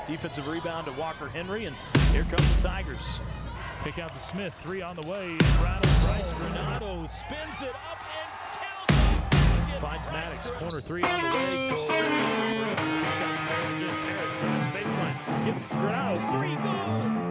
Defensive rebound to Walker Henry, and here comes the Tigers. Pick out to Smith, 3 on the way. Renato Bryce Renato spins it up and counts it. Finds Maddox, corner 3 on the way. Goal. Kicks out to Parrott again. Parrott drives baseline, gives it to Renato. 3 goal.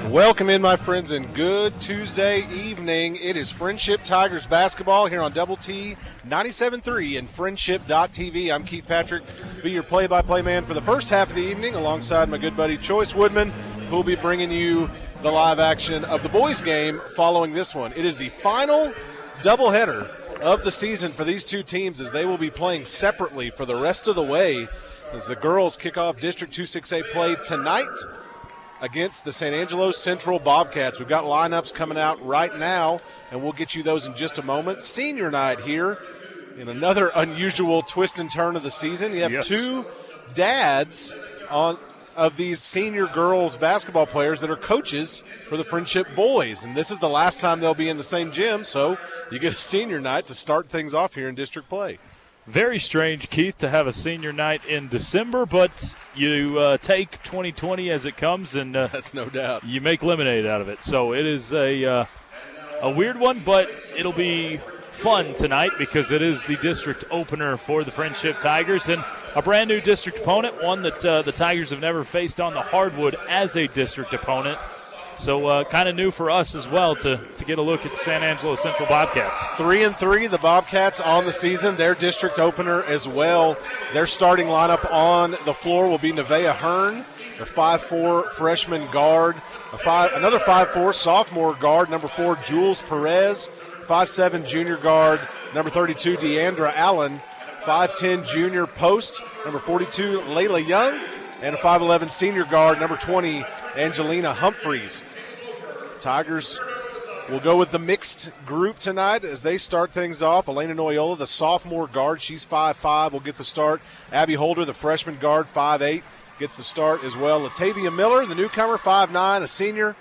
Welcome in, my friends, and good Tuesday evening. It is Friendship Tigers basketball here on Double T 97.3 and Friendship.tv. I'm Keith Patrick, be your play-by-play man for the first half of the evening, alongside my good buddy Choice Woodman, who will be bringing you the live action of the boys' game following this one. It is the final doubleheader of the season for these two teams, as they will be playing separately for the rest of the way as the girls kick off District 2-6A play tonight against the San Angelo Central Bobcats. We've got lineups coming out right now, and we'll get you those in just a moment. Senior night here in another unusual twist and turn of the season. You have two dads of these senior girls basketball players that are coaches for the Friendship boys, and this is the last time they'll be in the same gym, so you get a senior night to start things off here in district play. Very strange, Keith, to have a senior night in December, but you take 2020 as it comes, and that's no doubt. You make lemonade out of it. So it is a weird one, but it'll be fun tonight because it is the district opener for the Friendship Tigers, and a brand new district opponent, one that the Tigers have never faced on the hardwood as a district opponent. So kind of new for us as well to get a look at the San Angelo Central Bobcats. 3-3, the Bobcats on the season, their district opener as well. Their starting lineup on the floor will be Nevaeh Hearn, the 5'4 freshman guard, another 5'4 sophomore guard, number 4 Jules Perez, 5'7 junior guard, number 32 Deandra Allen, 5'10 junior post, number 42 Layla Young, and a 5'11 senior guard, number 20 Angelina Humphreys. Tigers will go with the mixed group tonight as they start things off. Elena Noyola, the sophomore guard, she's 5'5", will get the start. Abby Holder, the freshman guard, 5'8", gets the start as well. Latavia Miller, the newcomer, 5'9", a senior.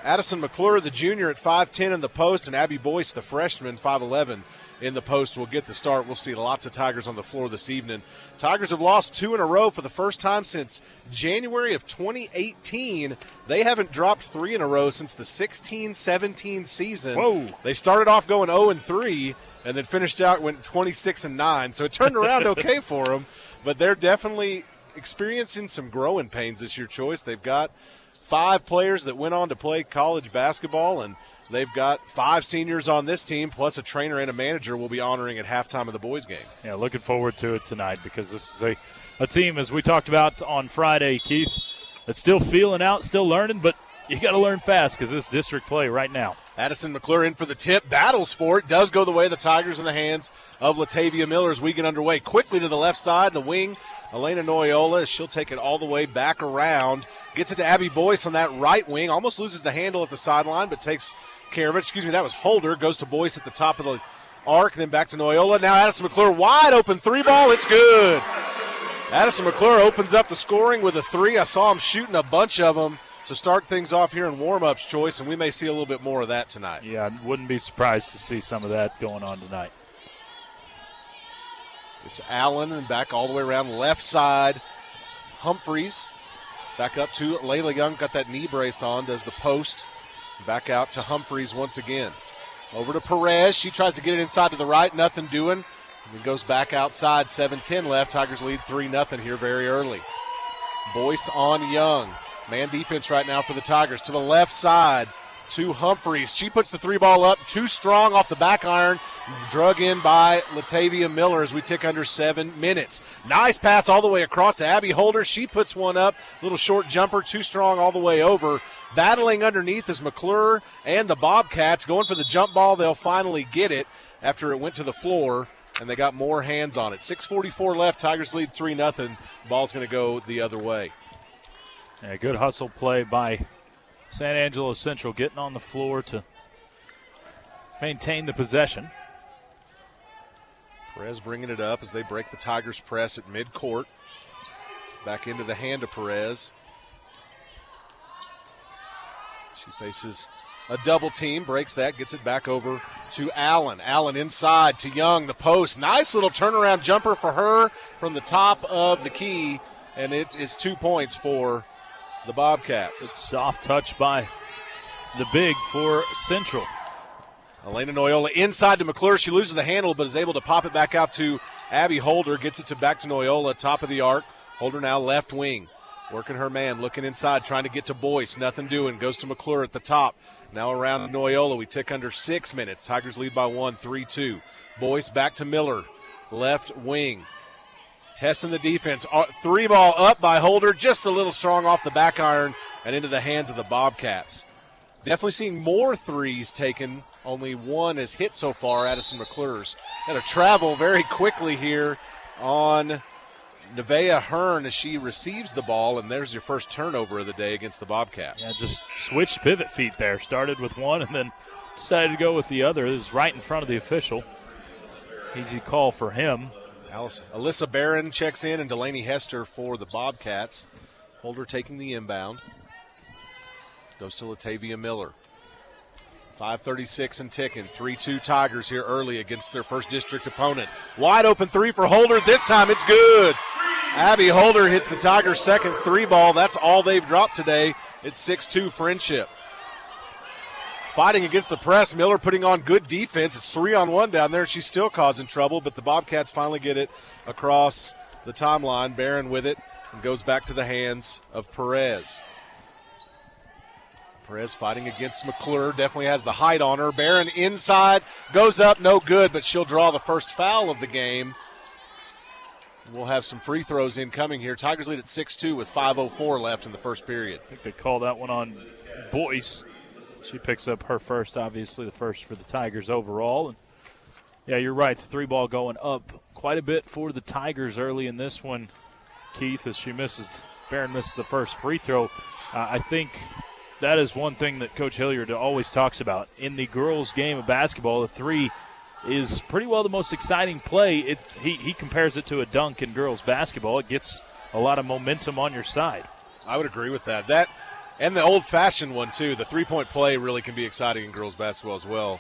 Addison McClure, the junior, at 5'10" in the post, and Abby Boyce, the freshman, 5'11", in the post, will get the start. We'll see lots of Tigers on the floor this evening. Tigers have lost 2 in a row for the first time since January of 2018. They haven't dropped 3 in a row since the 16-17 season. Whoa. They started off going 0-3 and then finished out, went 26-9. So it turned around okay for them, but they're definitely experiencing some growing pains this year, Choice. They've got 5 players that went on to play college basketball, and they've got 5 seniors on this team, plus a trainer and a manager we'll be honoring at halftime of the boys' game. Yeah, looking forward to it tonight because this is a team, as we talked about on Friday, Keith, that's still feeling out, still learning, but you got to learn fast because this district play right now. Addison McClure in for the tip, battles for it, does go the way of the Tigers in the hands of Latavia Miller as we get underway. Quickly to the left side, the wing, Elena Noyola, she'll take it all the way back around. Gets it to Abby Boyce on that right wing, almost loses the handle at the sideline, but takes care of it. That was Holder. Goes to Boyce at the top of the arc, then back to Noyola. Now Addison McClure wide open 3-ball. It's good. Addison McClure opens up the scoring with a 3. I saw him shooting a bunch of them to start things off here in warm-ups, Choice, and we may see a little bit more of that tonight. Yeah, I wouldn't be surprised to see some of that going on tonight. It's Allen and back all the way around left side. Humphreys back up to Layla Young, got that knee brace on, does the post. Back out to Humphreys once again. Over to Perez. She tries to get it inside to the right. Nothing doing. And it goes back outside. 7-10 left. Tigers lead 3-0 here very early. Boyce on Young. Man defense right now for the Tigers. To the left side to Humphreys. She puts the 3-ball up. Too strong off the back iron. Drug in by Latavia Miller as we tick under 7 minutes. Nice pass all the way across to Abby Holder. She puts one up. Little short jumper. Too strong all the way over. Battling underneath is McClure and the Bobcats going for the jump ball. They'll finally get it after it went to the floor, and they got more hands on it. 6:44 left. Tigers lead 3-0. Ball's going to go the other way. Yeah, good hustle play by San Angelo Central, getting on the floor to maintain the possession. Perez bringing it up as they break the Tigers' press at midcourt. Back into the hand of Perez. She faces a double team, breaks that, gets it back over to Allen. Allen inside to Young, the post. Nice little turnaround jumper for her from the top of the key, and it is 2 points for the Bobcats. Good soft touch by the big for Central. Elena Noyola inside to McClure. She loses the handle, but is able to pop it back out to Abby Holder. Gets it back to Noyola, top of the arc. Holder now left wing. Working her man, looking inside, trying to get to Boyce. Nothing doing. Goes to McClure at the top. Now around Noyola. We tick under 6 minutes. Tigers lead by 1, 3-2. Boyce back to Miller. Left wing. Testing the defense. 3-ball up by Holder. Just a little strong off the back iron and into the hands of the Bobcats. Definitely seeing more threes taken. Only one has hit so far, Addison McClure's. Got to travel very quickly here on Nevaeh Hearn as she receives the ball, and there's your first turnover of the day against the Bobcats. Yeah, just switched pivot feet there. Started with one and then decided to go with the other. It was right in front of the official. Easy call for him. Alyssa Barron checks in, and Delaney Hester for the Bobcats. Holder taking the inbound. Goes to Latavia Miller. 5:36 and ticking. 3-2 Tigers here early against their first district opponent. Wide open three for Holder. This time it's good. Abby Holder hits the Tigers' second 3-ball. That's all they've dropped today. It's 6-2 Friendship. Fighting against the press. Miller putting on good defense. It's 3-on-1 down there. She's still causing trouble, but the Bobcats finally get it across the timeline. Barron with it and goes back to the hands of Perez. Perez fighting against McClure, definitely has the height on her. Barron inside, goes up, no good, but she'll draw the first foul of the game. We'll have some free throws incoming here. Tigers lead at 6-2 with 5:04 left in the first period. I think they called that one on Boyce. She picks up her first, obviously the first for the Tigers overall. And yeah, you're right, the 3-ball going up quite a bit for the Tigers early in this one, Keith, as Barron misses the first free throw. I think that is one thing that Coach Hilliard always talks about. In the girls' game of basketball, the 3 is pretty well the most exciting play. He compares it to a dunk in girls' basketball. It gets a lot of momentum on your side. I would agree with that. That and the old-fashioned one, too. The three-point play really can be exciting in girls' basketball as well.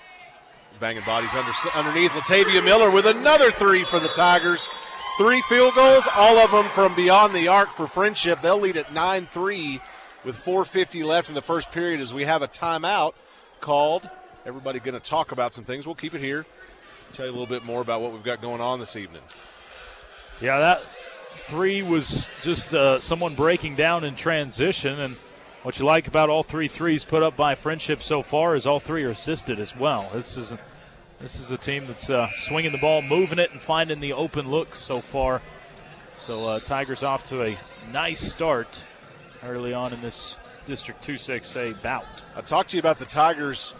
Banging bodies underneath. Latavia Miller with another 3 for the Tigers. 3 field goals, all of them from beyond the arc for Friendship. They'll lead at 9-3. With 4:50 left in the first period as we have a timeout called. Everybody going to talk about some things. We'll keep it here. Tell you a little bit more about what we've got going on this evening. Yeah, that 3 was just someone breaking down in transition. And what you like about all 3 threes put up by Friendship so far is all 3 are assisted as well. This is a team that's swinging the ball, moving it, and finding the open look so far. So Tigers off to a nice start early on in this District 2-6A bout. I talked to you about the Tigers'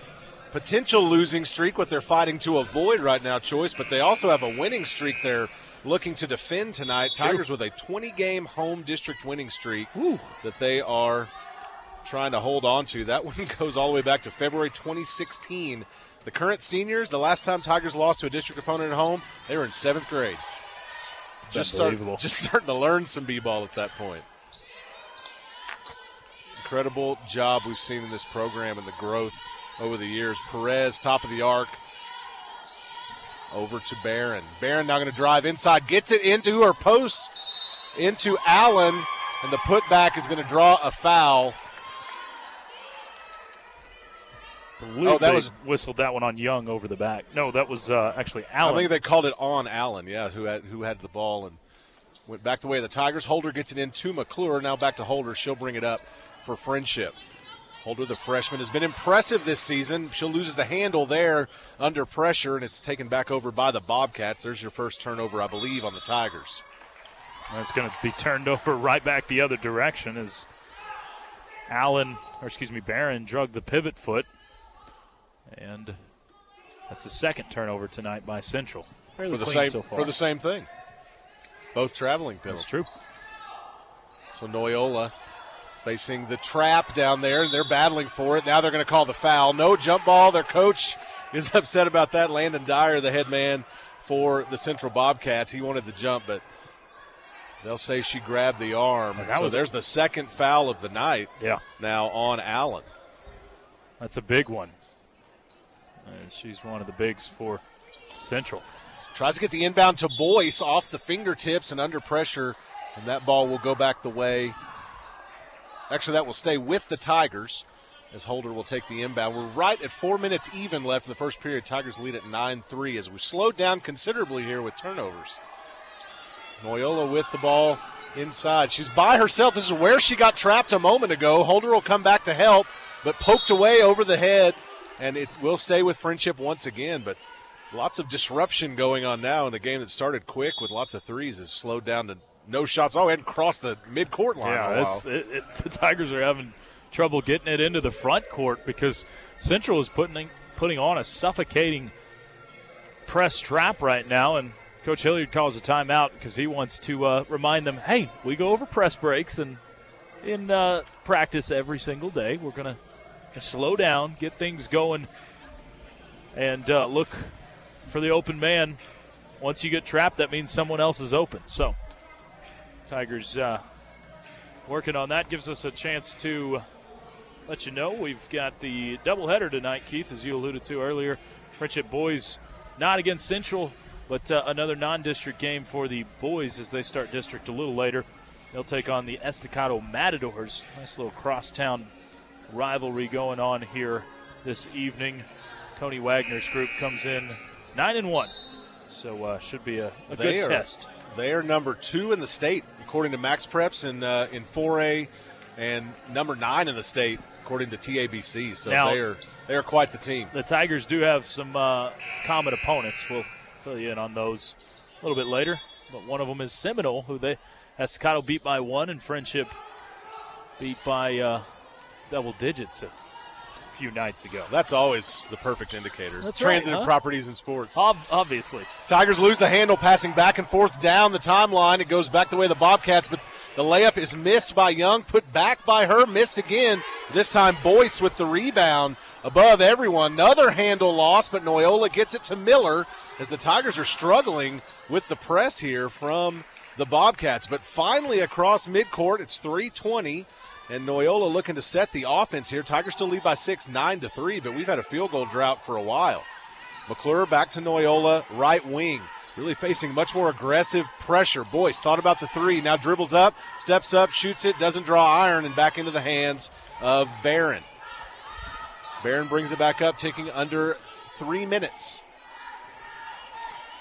potential losing streak, what they're fighting to avoid right now, Choice, but they also have a winning streak they're looking to defend tonight. Tigers with a 20-game home district winning streak that they are trying to hold on to. That one goes all the way back to February 2016. The current seniors, the last time Tigers lost to a district opponent at home, they were in 7th grade. Just starting to learn some b-ball at that point. Incredible job we've seen in this program and the growth over the years. Perez, top of the arc, over to Barron. Barron now going to drive inside, gets it into her post, into Allen, and the putback is going to draw a foul. That was whistled that one on Young over the back. No, that was actually Allen. I think they called it on Allen, yeah, who had the ball and went back the way of the Tigers. Holder gets it in to McClure. Now back to Holder. She'll bring it up for Friendship. Holder, the freshman, has been impressive this season. She'll lose the handle there under pressure, and it's taken back over by the Bobcats. There's your first turnover, I believe, on the Tigers. That's going to be turned over right back the other direction as Barron drug the pivot foot. And that's the second turnover tonight by Central. For the same thing. Both traveling penalties. That's true. So Noyola facing the trap down there. They're battling for it. Now they're going to call the foul. No jump ball. Their coach is upset about that. Landon Dyer, the head man for the Central Bobcats, he wanted the jump, but they'll say she grabbed the arm. So there's the second foul of the night now on Allen. That's a big one. She's one of the bigs for Central. Tries to get the inbound to Boyce off the fingertips and under pressure, and that ball will go back the way. Actually, that will stay with the Tigers as Holder will take the inbound. We're right at 4 minutes even left in the first period. Tigers lead at 9-3 as we slowed down considerably here with turnovers. Noyola with the ball inside. She's by herself. This is where she got trapped a moment ago. Holder will come back to help, but poked away over the head, and it will stay with Friendship once again. But lots of disruption going on now in a game that started quick with lots of threes. Has slowed down to no shots. Oh, and crossed the midcourt line. Yeah, the Tigers are having trouble getting it into the front court because Central is putting on a suffocating press trap right now, and Coach Hilliard calls a timeout because he wants to remind them, hey, we go over press breaks and in practice every single day. We're going to slow down, get things going, and look for the open man. Once you get trapped, that means someone else is open. So Tigers working on that. Gives us a chance to let you know we've got the doubleheader tonight, Keith, as you alluded to earlier. Friendship boys not against Central, but another non-district game for the boys as they start district a little later. They'll take on the Estacado Matadors. Nice little crosstown rivalry going on here this evening. Tony Wagner's group comes in 9-1, so should be a good test. They are number 2 in the state, according to Max Preps in 4A, and number 9 in the state, according to TABC. So now, they are quite the team. The Tigers do have some common opponents. We'll fill you in on those a little bit later. But one of them is Seminole, who Estacado beat by 1, and Friendship beat by double digits a few nights ago. That's always the perfect indicator. That's Transitive right, properties in sports. Obviously. Tigers lose the handle, passing back and forth down the timeline. It goes back the way of the Bobcats, but the layup is missed by Young, put back by her, missed again. This time Boyce with the rebound above everyone. Another handle loss, but Noyola gets it to Miller as the Tigers are struggling with the press here from the Bobcats. But finally across midcourt, it's 3:20. And Noyola looking to set the offense here. Tigers still lead by 6, 9-3, but we've had a field goal drought for a while. McClure back to Noyola, right wing. Really facing much more aggressive pressure. Boyce thought about the 3, now dribbles up, steps up, shoots it, doesn't draw iron, and back into the hands of Barron. Barron brings it back up, taking under 3 minutes.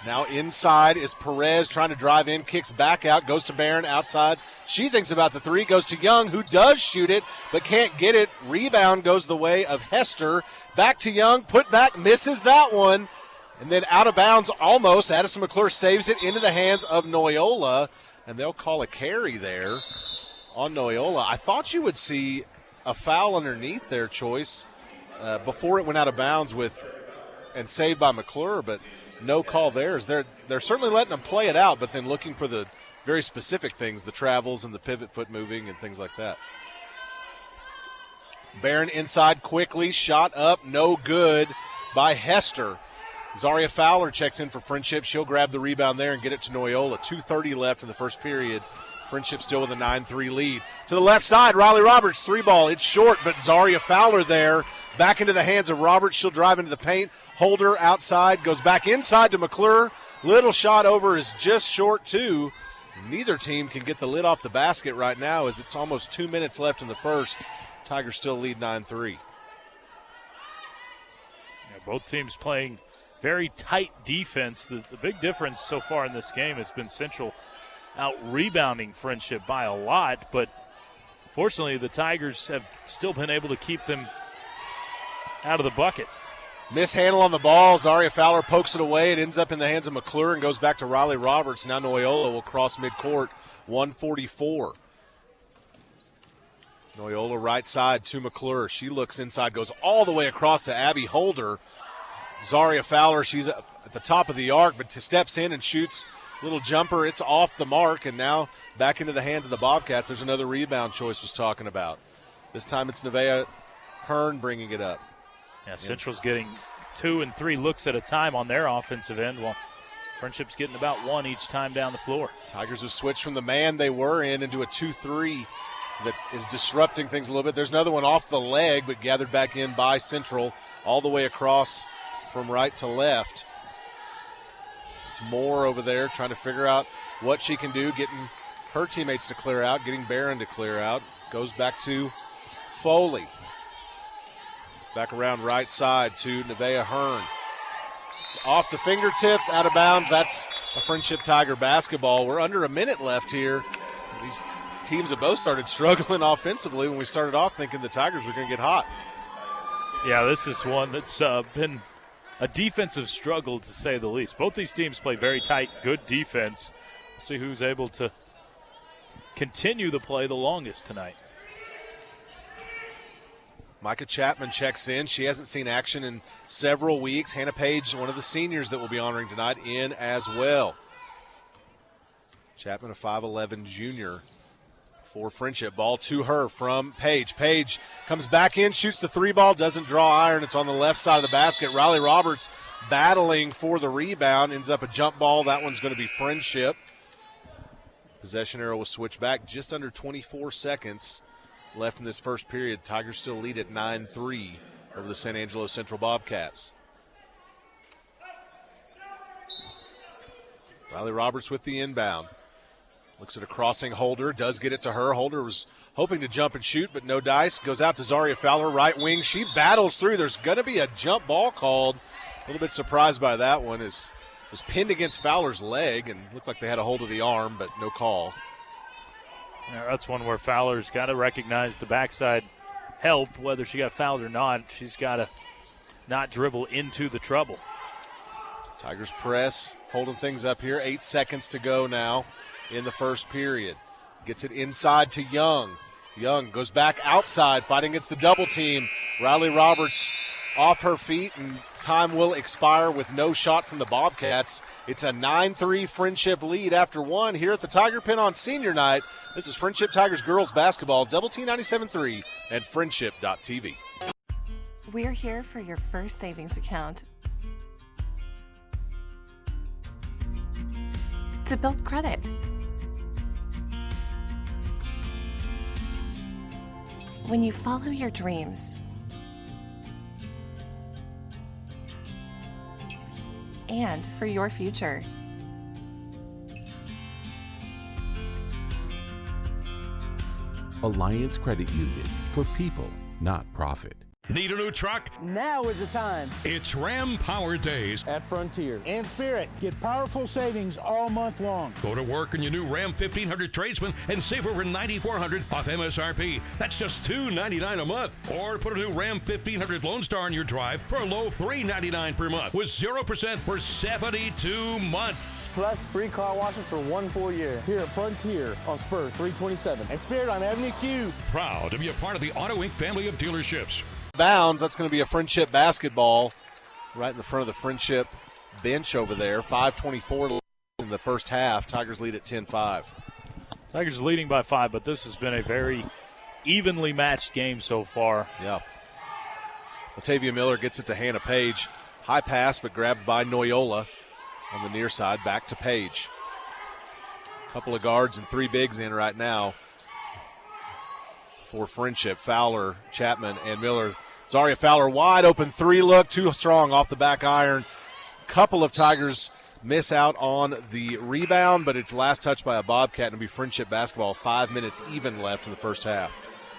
Now inside is Perez trying to drive in, kicks back out, goes to Barron outside. She thinks about the 3, goes to Young, who does shoot it, but can't get it. Rebound goes the way of Hester. Back to Young, put back, misses that one. And then out of bounds almost. Addison McClure saves it into the hands of Noyola, and they'll call a carry there on Noyola. I thought you would see a foul underneath their choice before it went out of bounds and saved by McClure, but no call there. They're certainly letting them play it out, but then looking for the very specific things, the travels and the pivot foot moving and things like that. Barron inside quickly, shot up, no good by Hester. Zaria Fowler checks in for Friendship. She'll grab the rebound there and get it to Noyola. 2:30 left in the first period. Friendship still with a 9-3 lead. To the left side, Riley Roberts, 3-ball. It's short, but Zaria Fowler there. Back into the hands of Roberts. She'll drive into the paint. Holder outside, goes back inside to McClure. Little shot over is just short, too. Neither team can get the lid off the basket right now as it's almost 2 minutes left in the first. Tigers still lead 9-3. Yeah, both teams playing very tight defense. The big difference so far in this game has been Central out-rebounding Friendship by a lot, but fortunately the Tigers have still been able to keep them out of the bucket. Mishandle on the ball. Zaria Fowler pokes it away. It ends up in the hands of McClure and goes back to Riley Roberts. Now Noyola will cross midcourt, 1:44. Noyola right side to McClure. She looks inside, goes all the way across to Abby Holder. Zaria Fowler, she's at the top of the arc, but steps in and shoots. Little jumper, it's off the mark, and now back into the hands of the Bobcats. There's another rebound Choice was talking about. This time it's Nevaeh Hearn bringing it up. Yeah, Central's getting 2 and 3 looks at a time on their offensive end, while Friendship's getting about 1 each time down the floor. Tigers have switched from the man they were in into a 2-3 that is disrupting things a little bit. There's another one off the leg, but gathered back in by Central all the way across from right to left. It's Moore over there trying to figure out what she can do, getting her teammates to clear out, getting Barron to clear out. Goes back to Foley. Back around right side to Nevaeh Hearn. It's off the fingertips, out of bounds. That's a Friendship Tiger basketball. We're under a minute left here. These teams have both started struggling offensively when we started off thinking the Tigers were going to get hot. Yeah, this is one that's been a defensive struggle, to say the least. Both these teams play very tight, good defense. We'll see who's able to continue the play the longest tonight. Micah Chapman checks in. She hasn't seen action in several weeks. Hannah Page, one of the seniors that we'll be honoring tonight, in as well. Chapman, a 5'11 junior for Friendship. Ball to her from Page. Page comes back in, shoots the 3 ball, doesn't draw iron. It's on the left side of the basket. Riley Roberts battling for the rebound. Ends up a jump ball. That one's going to be Friendship. Possession arrow will switch back. Just under 24 seconds left in this first period. Tigers still lead at 9-3 over the San Angelo Central Bobcats. Riley Roberts with the inbound. Looks at a crossing Holder, does get it to her. Holder was hoping to jump and shoot, but no dice. Goes out to Zaria Fowler, right wing. She battles through. There's going to be a jump ball called. A little bit surprised by that one. It was pinned against Fowler's leg and looked like they had a hold of the arm, but no call. Yeah, that's one where Fowler's got to recognize the backside help, whether she got fouled or not. She's got to not dribble into the trouble. Tigers press, holding things up here. 8 seconds to go now in the first period. Gets it inside to Young. Young goes back outside, fighting against the double team. Riley Roberts off her feet, and time will expire with no shot from the Bobcats. It's a 9-3 Friendship lead after one here at the Tiger Pen on senior night. This is Friendship Tigers girls basketball, Double T 97.3 and Friendship.tv. We're here for your first savings account. To build credit. When you follow your dreams. And for your future. Alliance Credit Union, for people, not profit. Need a new truck? Now is the time. It's Ram Power Days At Frontier and Spirit, get powerful savings all month long. Go to work in your new Ram 1500 Tradesman and save over $9,400 off MSRP. That's just $299 a month. Or put a new Ram 1500 Lone Star in your drive for a low $399 per month with 0% for 72 months. Plus free car washes for 1 full year. Here at Frontier on Spur 327 and Spirit on Avenue Q. Proud to be a part of the Auto Inc. family of dealerships. Bounds, that's going to be a Friendship basketball right in the front of the Friendship bench over there. 5:24 in the first half. Tigers lead at 10-5. Tigers leading by 5, but this has been a very evenly matched game so far. Yeah. Latavia Miller gets it to Hannah Page. High pass, but grabbed by Noyola on the near side. Back to Page. Couple of guards and 3 bigs in right now for Friendship. Fowler, Chapman, and Miller. Zaria Fowler, wide open 3 look, too strong off the back iron. Couple of Tigers miss out on the rebound, but it's last touched by a Bobcat, and it'll be Friendship basketball. 5 minutes even left in the first half.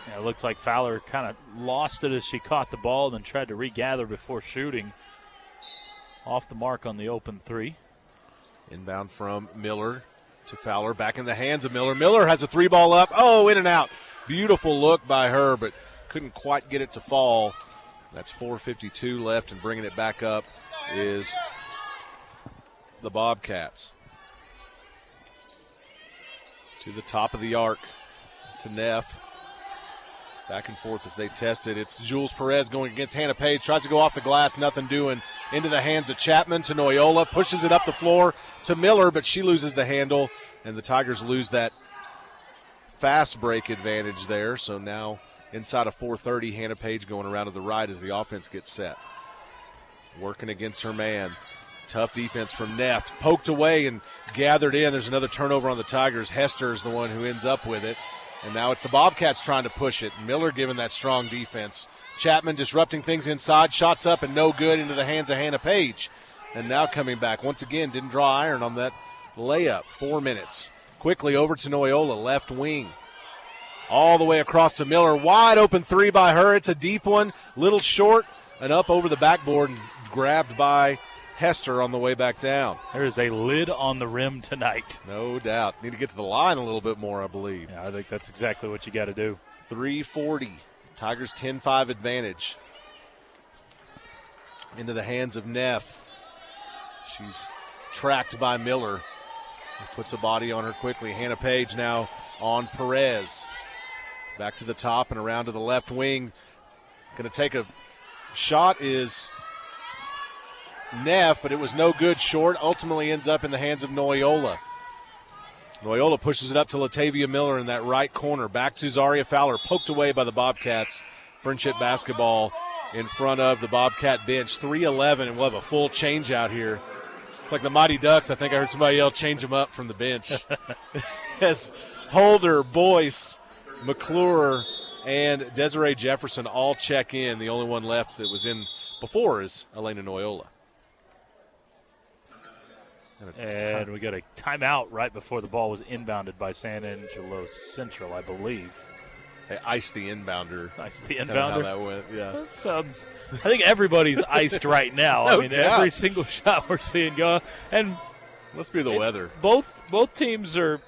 Yeah, it looked like Fowler kind of lost it as she caught the ball and then tried to regather before shooting. Off the mark on the open 3. Inbound from Miller to Fowler. Back in the hands of Miller. Miller has a 3-ball up. Oh, in and out. Beautiful look by her, but couldn't quite get it to fall. That's 4:52 left, and bringing it back up is the Bobcats. To the top of the arc to Neff. Back and forth as they test it. It's Jules Perez going against Hannah Page. Tries to go off the glass, nothing doing. Into the hands of Chapman to Noyola. Pushes it up the floor to Miller, but she loses the handle, and the Tigers lose that fast break advantage there. So now inside of 4:30, Hannah Page going around to the right as the offense gets set. working against her man. Tough defense from Neff. Poked away and gathered in. There's another turnover on the Tigers. Hester is the one who ends up with it. And now it's the Bobcats trying to push it. Miller giving that strong defense. Chapman disrupting things inside. Shots up and no good into the hands of Hannah Page. And now coming back. Once again, didn't draw iron on that layup. 4 minutes. Quickly over to Noyola, left wing. All the way across to Miller. Wide open three by her. It's a deep one. Little short and up over the backboard and grabbed by Hester on the way back down. There is a lid on the rim tonight. No doubt. Need to get to the line a little bit more, I believe. Yeah, I think that's exactly what you got to do. 3:40. Tigers 10-5 advantage. Into the hands of Neff. She's tracked by Miller. He puts a body on her quickly. Hannah Page now on Perez. Back to the top and around to the left wing. Going to take a shot is Neff, but it was no good short. Ultimately ends up in the hands of Noyola. Noyola pushes it up to Latavia Miller in that right corner. Back to Zaria Fowler, poked away by the Bobcats. Friendship basketball in front of the Bobcat bench. 3:11, and we'll have a full change out here. It's like the Mighty Ducks. I think I heard somebody yell, change them up from the bench. As Holder, Boyce, McClure, and Desiree Jefferson all check in. The only one left that was in before is Elena Noyola. And we got a timeout right before the ball was inbounded by San Angelo Central, I believe. They iced the inbounder. Iced the Kind of how inbounder? that went, yeah. That sounds – I think everybody's iced right now. No I mean, doubt. every single shot we're seeing go. And Must be the weather. both teams are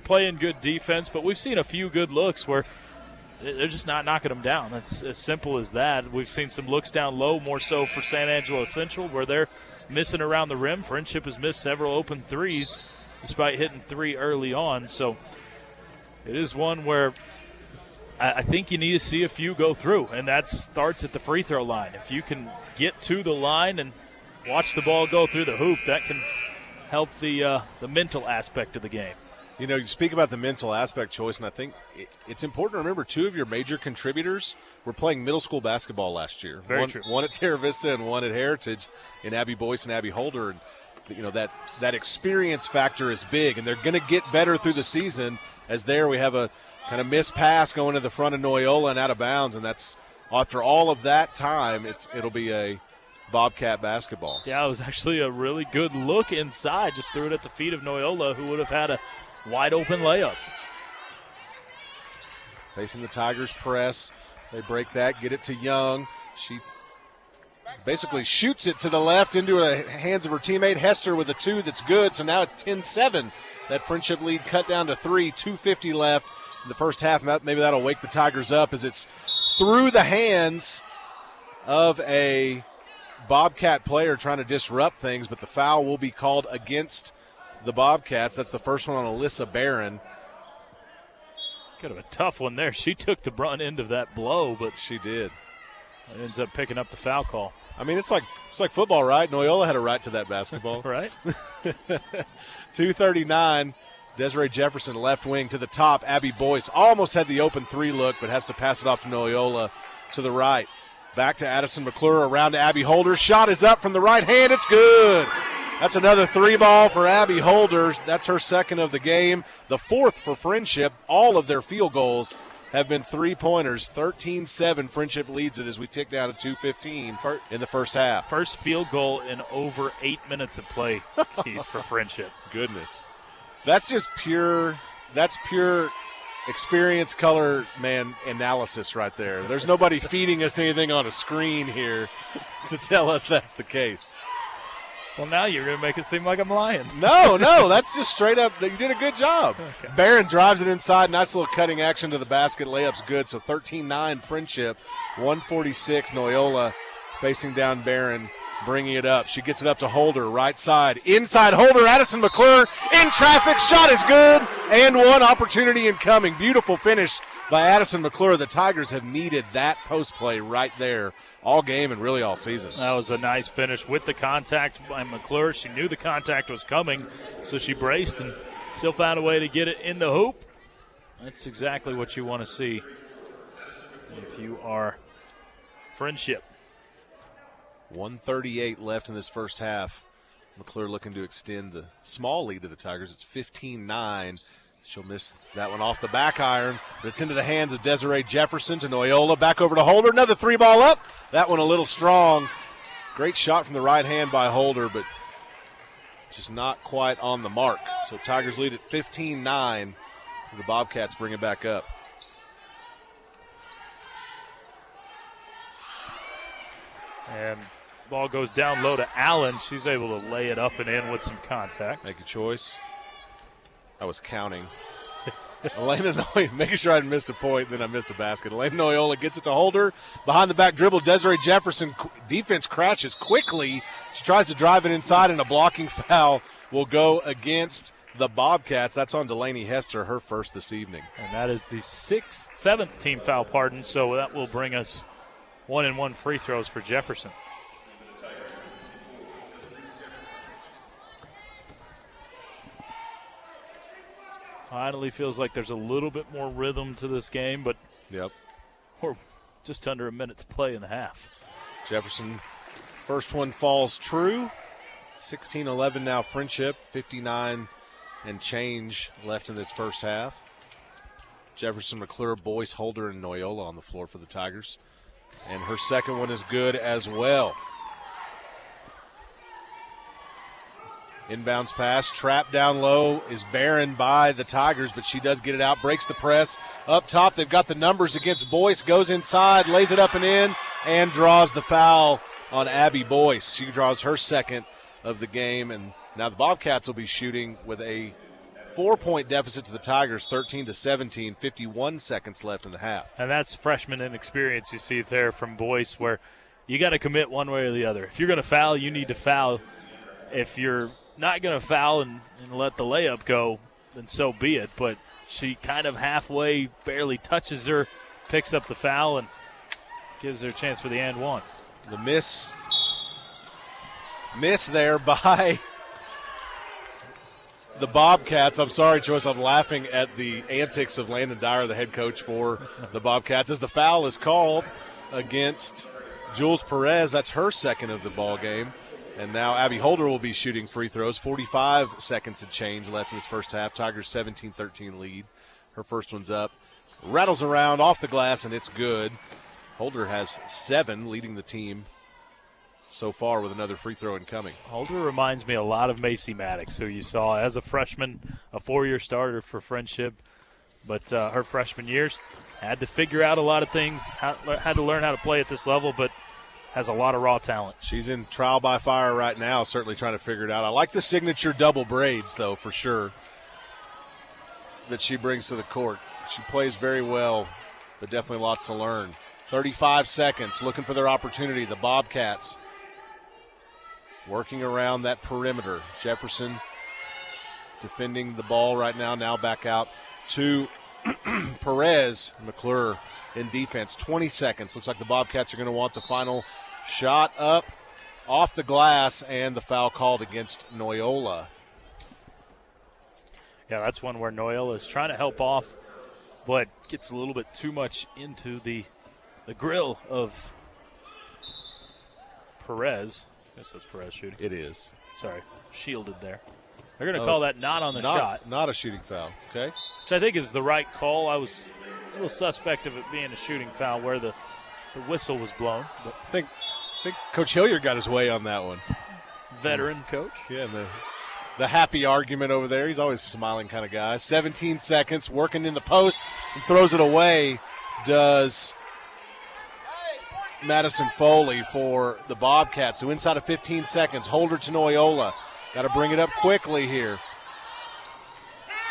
playing good defense, but we've seen a few good looks where they're just not knocking them down. That's as simple as that. We've seen some looks down low, more so for San Angelo Central, where they're missing around the rim. Friendship has missed several open threes despite hitting three early on. So it is one where I think you need to see a few go through, and that starts at the free throw line. If you can get to the line and watch the ball go through the hoop, that can help the mental aspect of the game. You know, you speak about the mental aspect, Choice, and I think it's important to remember two of your major contributors were playing middle school basketball last year. Very true. One at Terra Vista and one at Heritage in Abby Boyce and Abby Holder. And, you know, that experience factor is big, and they're going to get better through the season as there we have a kind of missed pass going to the front of Noyola and out of bounds, and that's after all of that time, it'll be a Bobcat basketball. Yeah, it was actually a really good look inside. Just threw it at the feet of Noyola, who would have had a wide-open layup. Facing the Tigers press. They break that, get it to Young. She basically shoots it to the left into the hands of her teammate. Hester with a two that's good, so now it's 10-7. That Friendship lead cut down to 3, 2:50 left in the first half. Maybe that'll wake the Tigers up as it's through the hands of a Bobcat player trying to disrupt things, but the foul will be called against the Bobcats. That's the first one on Alyssa Barron. Kind of a tough one there. She took the brunt end of that blow, but She did. it ends up picking up the foul call. I mean, it's like football, right? Noyola had a right to that basketball. Right? 2:39. Desiree Jefferson left wing to the top. Abby Boyce almost had the open three look, but has to pass it off to Noyola to the right. Back to Addison McClure, around to Abby Holder. Shot is up from the right hand. It's good. That's another three ball for Abby Holder. That's her second of the game, the fourth for Friendship. All of their field goals have been three-pointers. 13-7. Friendship leads it as we tick down to 2:15 in the first half. First field goal in over 8 minutes of play, Keith, for Friendship. Goodness. That's just pure experience, color, man, analysis right there. There's nobody feeding us anything on a screen here to tell us that's the case. Well, now you're going to make it seem like I'm lying. No, that's just straight up. You did a good job. Okay. Barron drives it inside. Nice little cutting action to the basket. Layup's good. So 13-9 Friendship. 146 Noyola facing down Barron, bringing it up. She gets it up to Holder, right side. Inside Holder, Addison McClure in traffic. Shot is good. And one opportunity incoming. Beautiful finish by Addison McClure. The Tigers have needed that post play right there all game and really all season. That was a nice finish with the contact by McClure. She knew the contact was coming, so she braced and still found a way to get it in the hoop. That's exactly what you want to see if you are Friendship. 1:38 left in this first half. McClure looking to extend the small lead to the Tigers. It's 15-9. She'll miss that one off the back iron, but it's into the hands of Desiree Jefferson to Noyola. Back over to Holder. Another 3-ball up. That one a little strong. Great shot from the right hand by Holder, but just not quite on the mark. So Tigers lead at 15-9. The Bobcats bring it back up. And ball goes down low to Allen. She's able to lay it up and in with some contact. Make a choice. I was counting. Elena Noyola, making sure I missed a point, then I missed a basket. Elena Noyola gets it to Holder. Behind the back dribble, Desiree Jefferson. Defense crashes quickly. She tries to drive it inside, and a blocking foul will go against the Bobcats. That's on Delaney Hester, her first this evening. And that is the seventh team foul, so that will bring us 1-and-1 free throws for Jefferson. Finally feels like there's a little bit more rhythm to this game, but we're just under a minute to play in the half. Jefferson, first one falls true. 16-11 now Friendship, 59 and change left in this first half. Jefferson, McClure, Boyce, Holder, and Noyola on the floor for the Tigers. And her second one is good as well. Inbounds pass, trapped down low, is barren by the Tigers, but she does get it out, breaks the press. Up top, they've got the numbers against Boyce, goes inside, lays it up and in, and draws the foul on Abby Boyce. She draws her second of the game, and now the Bobcats will be shooting with a 4-point deficit to the Tigers, 13-17, 51 seconds left in the half. And that's freshman inexperience you see there from Boyce, where you got to commit one way or the other. If you're going to foul, you need to foul. If you're not going to foul and let the layup go, then so be it. But she kind of halfway barely touches her, picks up the foul, and gives her a chance for the and one. The miss there by the Bobcats. I'm sorry, Joyce, I'm laughing at the antics of Landon Dyer, the head coach for the Bobcats, as the foul is called against Jules Perez. That's her second of the ball game. And now Abby Holder will be shooting free throws. 45 seconds and change left in this first half. Tigers 17-13 lead. Her first one's up. Rattles around off the glass, and it's good. Holder has 7, leading the team so far with another free throw incoming. Holder reminds me a lot of Macy Maddox, who you saw as a freshman, a 4-year starter for Friendship. But her freshman years had to figure out a lot of things, had to learn how to play at this level, but has a lot of raw talent. She's in trial by fire right now, certainly trying to figure it out. I like the signature double braids, though, for sure, that she brings to the court. She plays very well, but definitely lots to learn. 35 seconds, looking for their opportunity. The Bobcats working around that perimeter. Jefferson defending the ball right now back out to Perez. McClure in defense. 20 seconds. Looks like the Bobcats are going to want the final shot up off the glass, and the foul called against Noyola. Yeah, that's one where Noyola is trying to help off, but gets a little bit too much into the grill of Perez. I guess that's Perez shooting. It is. Sorry, shielded there. They're going to call that not on the shot. Not a shooting foul, okay? Which I think is the right call. I was a little suspect of it being a shooting foul where the whistle was blown. But I think Coach Hilliard got his way on that one. Veteran coach. Yeah, and the happy argument over there. He's always a smiling kind of guy. 17 seconds, working in the post, and throws it away. Does Madison Foley for the Bobcats. So inside of 15 seconds, Holder to Noyola. Got to bring it up quickly here.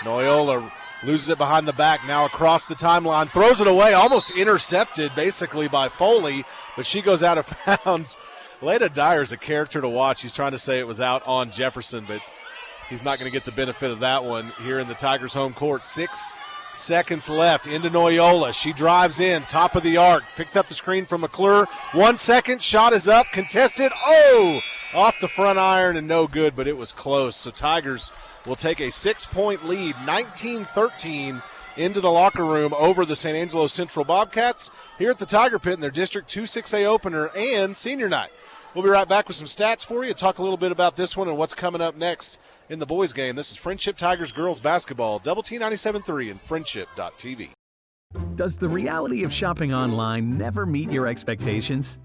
Noyola loses it behind the back, now across the timeline, throws it away, almost intercepted basically by Foley, but she goes out of bounds. Leda Dyer's a character to watch. He's trying to say it was out on Jefferson, but he's not going to get the benefit of that one here in the Tigers' home court. 6 seconds left into Noyola. She drives in, top of the arc, picks up the screen from McClure. 1 second, shot is up, contested. Oh, off the front iron and no good, but it was close. So Tigers will take a 6-point lead, 19-13, into the locker room over the San Angelo Central Bobcats here at the Tiger Pit in their District 2 6A opener and senior night. We'll be right back with some stats for you, talk a little bit about this one and what's coming up next in the boys' game. This is Friendship Tigers girls basketball, Double T 97.3 and Friendship.tv. Does the reality of shopping online never meet your expectations?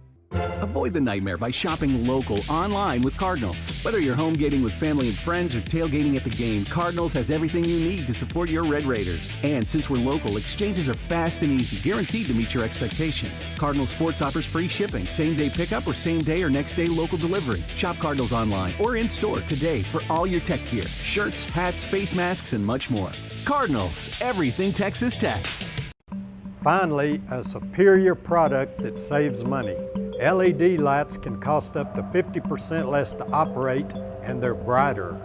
Avoid the nightmare by shopping local online with Cardinals. Whether you're home gating with family and friends or tailgating at the game, Cardinals has everything you need to support your Red Raiders. And since we're local, exchanges are fast and easy, guaranteed to meet your expectations. Cardinal Sports offers free shipping, same-day pickup, or same-day or next-day local delivery. Shop Cardinals online or in-store today for all your tech gear, shirts, hats, face masks, and much more. Cardinals, everything Texas Tech. Finally, a superior product that saves money. LED lights can cost up to 50% less to operate, and they're brighter.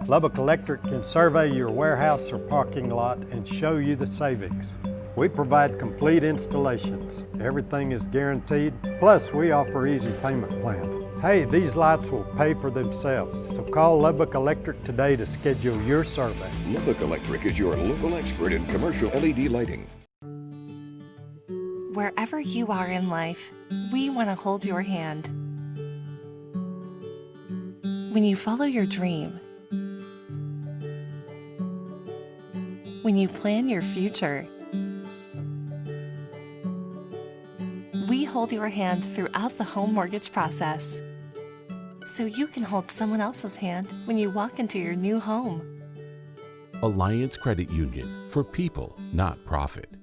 Lubbock Electric can survey your warehouse or parking lot and show you the savings. We provide complete installations. Everything is guaranteed, plus we offer easy payment plans. Hey, these lights will pay for themselves, so call Lubbock Electric today to schedule your survey. Lubbock Electric is your local expert in commercial LED lighting. Wherever you are in life, we want to hold your hand. When you follow your dream, when you plan your future, we hold your hand throughout the home mortgage process, so you can hold someone else's hand when you walk into your new home. Alliance Credit Union, for people, not profit.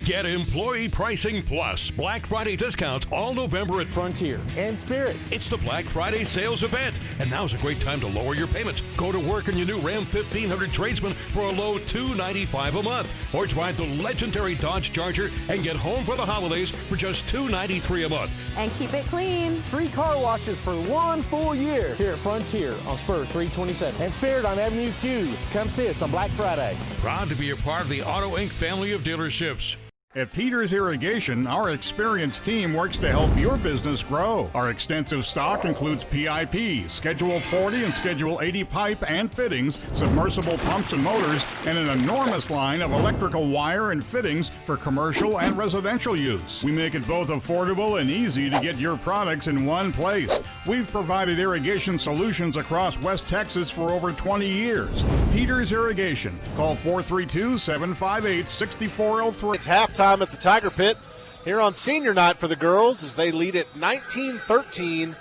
Get Employee Pricing Plus Black Friday discounts all November at Frontier and Spirit. It's the Black Friday sales event, and now's a great time to lower your payments. Go to work on your new Ram 1500 Tradesman for a low $295 a month, or drive the legendary Dodge Charger and get home for the holidays for just $293 a month. And keep it clean. 3 car washes for 1 full year here at Frontier on Spur 327 and Spirit on Avenue Q. Come see us on Black Friday. Proud to be a part of the Auto Inc. family of dealerships. At Peters Irrigation, our experienced team works to help your business grow. Our extensive stock includes PIP, Schedule 40 and Schedule 80 pipe and fittings, submersible pumps and motors, and an enormous line of electrical wire and fittings for commercial and residential use. We make it both affordable and easy to get your products in one place. We've provided irrigation solutions across West Texas for over 20 years. Peters Irrigation. Call 432-758-6403. It's halftime at the Tiger Pit here on senior night for the girls as they lead at 19-13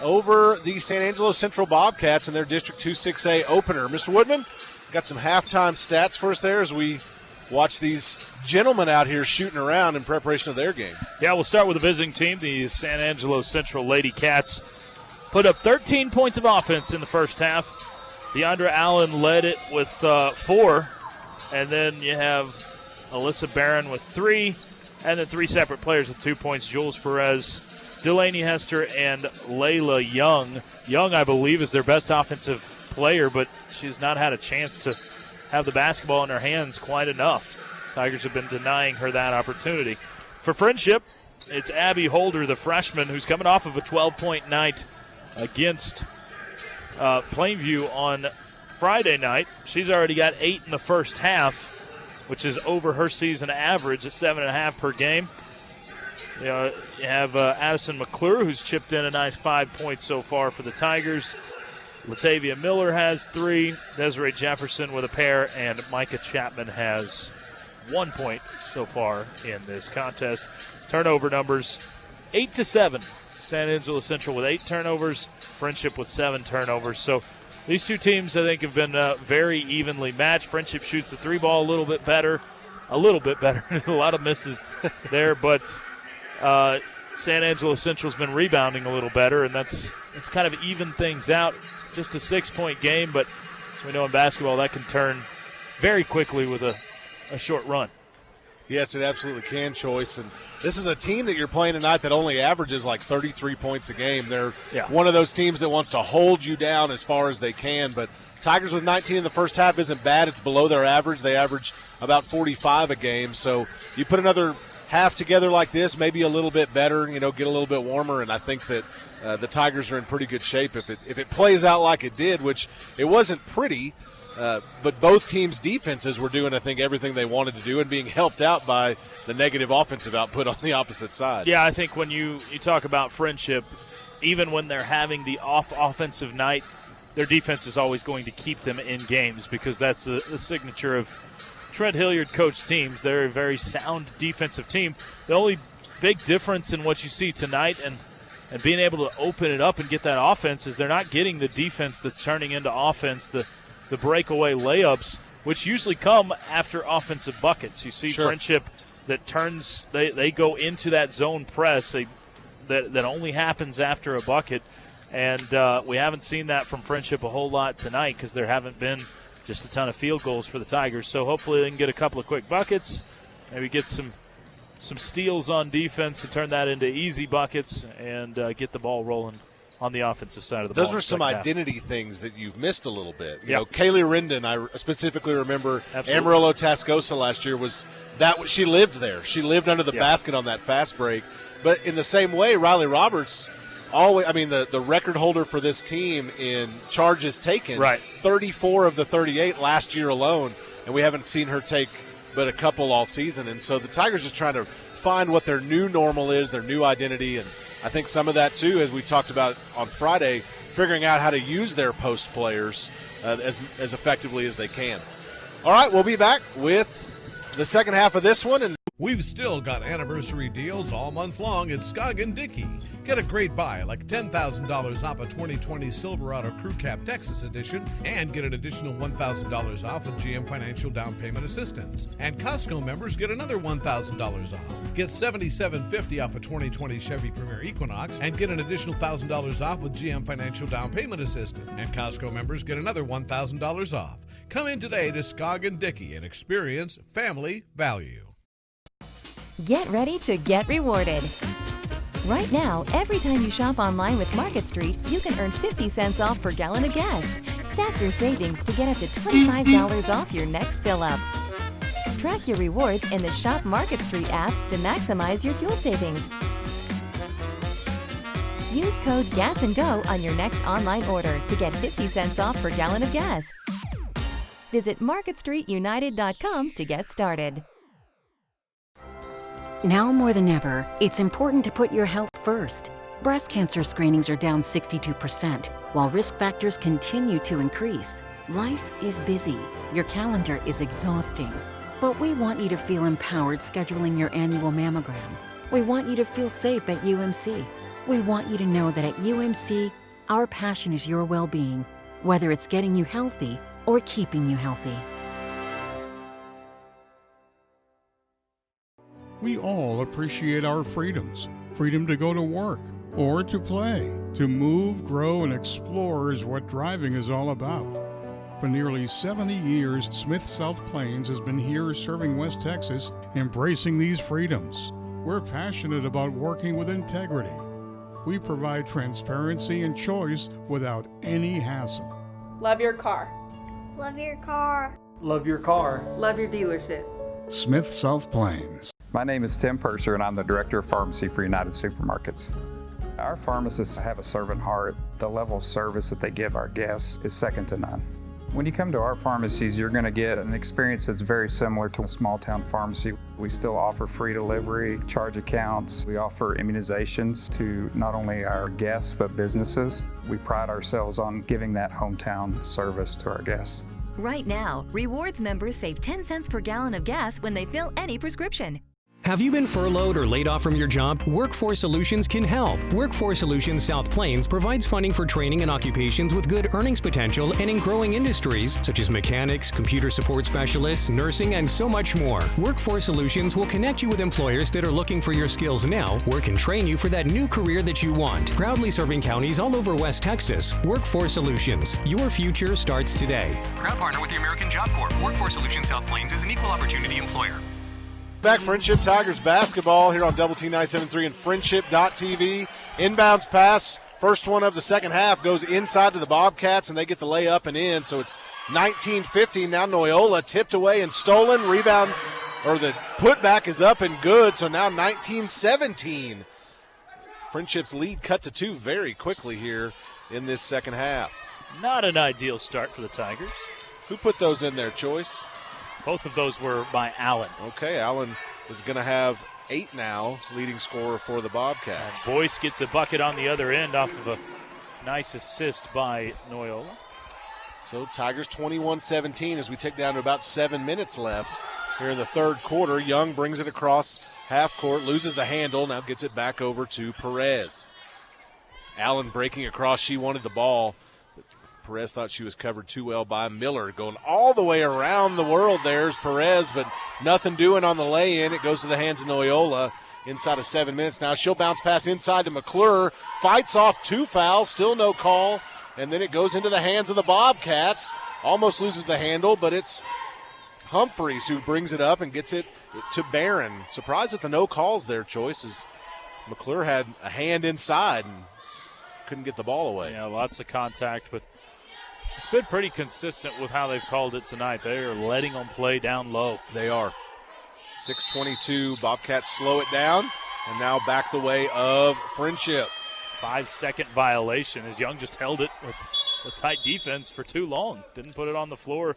over the San Angelo Central Bobcats in their District 2-6A opener. Mr. Woodman, got some halftime stats for us there as we watch these gentlemen out here shooting around in preparation of their game. Yeah, we'll start with the visiting team. The San Angelo Central Lady Cats put up 13 points of offense in the first half. Deandra Allen led it with 4, and then you have Alyssa Barron with 3, and then 3 separate players with 2 points. Jules Perez, Delaney Hester, and Layla Young. Young, I believe, is their best offensive player, but she's not had a chance to have the basketball in her hands quite enough. Tigers have been denying her that opportunity. For Friendship, it's Abby Holder, the freshman, who's coming off of a 12-point night against Plainview on Friday night. She's already got 8 in the first half, which is over her season average at 7.5 per game. You have Addison McClure, who's chipped in a nice 5 points so far for the Tigers. Latavia Miller has 3, Desiree Jefferson with a pair, and Micah Chapman has 1 point so far in this contest. Turnover numbers 8-7. San Angelo Central with 8 turnovers, Friendship with 7 turnovers. So these two teams, I think, have been very evenly matched. Friendship shoots the 3 ball a little bit better. A lot of misses there, but San Angelo Central's been rebounding a little better, and that's kind of even things out. Just a 6-point game, but as we know in basketball, that can turn very quickly with a short run. Yes, it absolutely can, Choice. And this is a team that you're playing tonight that only averages like 33 points a game. They're one of those teams that wants to hold you down as far as they can. But Tigers with 19 in the first half isn't bad. It's below their average. They average about 45 a game. So you put another half together like this, maybe a little bit better, get a little bit warmer. And I think that the Tigers are in pretty good shape if it plays out like it did, which it wasn't pretty. But both teams' defenses were doing, I think, everything they wanted to do and being helped out by the negative offensive output on the opposite side. Yeah, I think when you talk about Friendship, even when they're having the offensive night, their defense is always going to keep them in games because that's the signature of Trent Hilliard coach teams. They're a very sound defensive team. The only big difference in what you see tonight and being able to open it up and get that offense is they're not getting the defense that's turning into offense, the breakaway layups, which usually come after offensive buckets. You see Friendship that turns, they go into that zone press that only happens after a bucket, and we haven't seen that from Friendship a whole lot tonight because there haven't been just a ton of field goals for the Tigers. So hopefully they can get a couple of quick buckets, maybe get some steals on defense and turn that into easy buckets and get the ball rolling on the offensive side of the ball. Those were some identity things that you've missed a little bit. You know, Kaylee Rendon, I specifically remember Amarillo Tascosa last year she lived there. She lived under the basket on that fast break. But in the same way, Riley Roberts, the record holder for this team in charges taken, 34 of the 38 last year alone, and we haven't seen her take but a couple all season. And so the Tigers just trying to find what their new normal is, their new identity, and I think some of that too, as we talked about on Friday, figuring out how to use their post players as effectively as they can. All right, we'll be back with the second half of this one. And we've still got anniversary deals all month long at Scoggin Dickey. Get a great buy like $10,000 off a 2020 Silverado Crew Cab Texas Edition and get an additional $1,000 off with GM Financial Down Payment Assistance. And Costco members get another $1,000 off. Get $7,750 off a 2020 Chevy Premier Equinox and get an additional $1,000 off with GM Financial Down Payment Assistance. And Costco members get another $1,000 off. Come in today to Scoggin Dickey and experience family value. Get ready to get rewarded. Right now, every time you shop online with Market Street, you can earn 50 cents off per gallon of gas. Stack your savings to get up to $25 off your next fill-up. Track your rewards in the Shop Market Street app to maximize your fuel savings. Use code GAS&GO on your next online order to get 50 cents off per gallon of gas. Visit MarketStreetUnited.com to get started. Now more than ever, it's important to put your health first. Breast cancer screenings are down 62%, while risk factors continue to increase. Life is busy. Your calendar is exhausting. But we want you to feel empowered scheduling your annual mammogram. We want you to feel safe at UMC. We want you to know that at UMC, our passion is your well-being, whether it's getting you healthy or keeping you healthy. We all appreciate our freedoms. Freedom to go to work or to play. To move, grow, and explore is what driving is all about. For nearly 70 years, Smith South Plains has been here serving West Texas, embracing these freedoms. We're passionate about working with integrity. We provide transparency and choice without any hassle. Love your car. Love your car. Love your car. Love your dealership. Smith South Plains. My name is Tim Purser, and I'm the Director of Pharmacy for United Supermarkets. Our pharmacists have a servant heart. The level of service that they give our guests is second to none. When you come to our pharmacies, you're going to get an experience that's very similar to a small town pharmacy. We still offer free delivery, charge accounts. We offer immunizations to not only our guests, but businesses. We pride ourselves on giving that hometown service to our guests. Right now, Rewards members save 10 cents per gallon of gas when they fill any prescription. Have you been furloughed or laid off from your job? Workforce Solutions can help. Workforce Solutions South Plains provides funding for training in occupations with good earnings potential and in growing industries such as mechanics, computer support specialists, nursing, and so much more. Workforce Solutions will connect you with employers that are looking for your skills now, work and train you for that new career that you want. Proudly serving counties all over West Texas, Workforce Solutions. Your future starts today. Proud partner with the American Job Corps. Workforce Solutions South Plains is an equal opportunity employer. Back Friendship Tigers basketball here on Double T 973 and Friendship.tv. Inbounds pass, first one of the second half, goes inside to the Bobcats, and they get the layup and in. So it's 19-15. Now Noyola tipped away and stolen. Rebound, or the putback is up and good. So now 19-17. Friendship's lead cut to 2 very quickly here in this second half. Not an ideal start for the Tigers. Who put those in there, Choice? Both of those were by Allen. Okay, Allen is going to have 8 now, leading scorer for the Bobcats. And Boyce gets a bucket on the other end off of a nice assist by Noyola. So Tigers 21-17 as we tick down to about 7 minutes left here in the third quarter. Young brings it across half court, loses the handle, now gets it back over to Perez. Allen breaking across, she wanted the ball. Perez thought she was covered too well by Miller. Going all the way around the world there's Perez, but nothing doing on the lay-in. It goes to the hands of Noyola inside of 7 minutes. Now she'll bounce pass inside to McClure. Fights off 2 fouls, still no call. And then it goes into the hands of the Bobcats. Almost loses the handle, but it's Humphreys who brings it up and gets it to Barron. Surprised at the no calls there, Choice, as McClure had a hand inside and couldn't get the ball away. Yeah, lots of contact with. It's been pretty consistent with how they've called it tonight. They are letting them play down low. They are. 6:22, Bobcats slow it down, and now back the way of Friendship. 5-second violation as Young just held it with a tight defense for too long. Didn't put it on the floor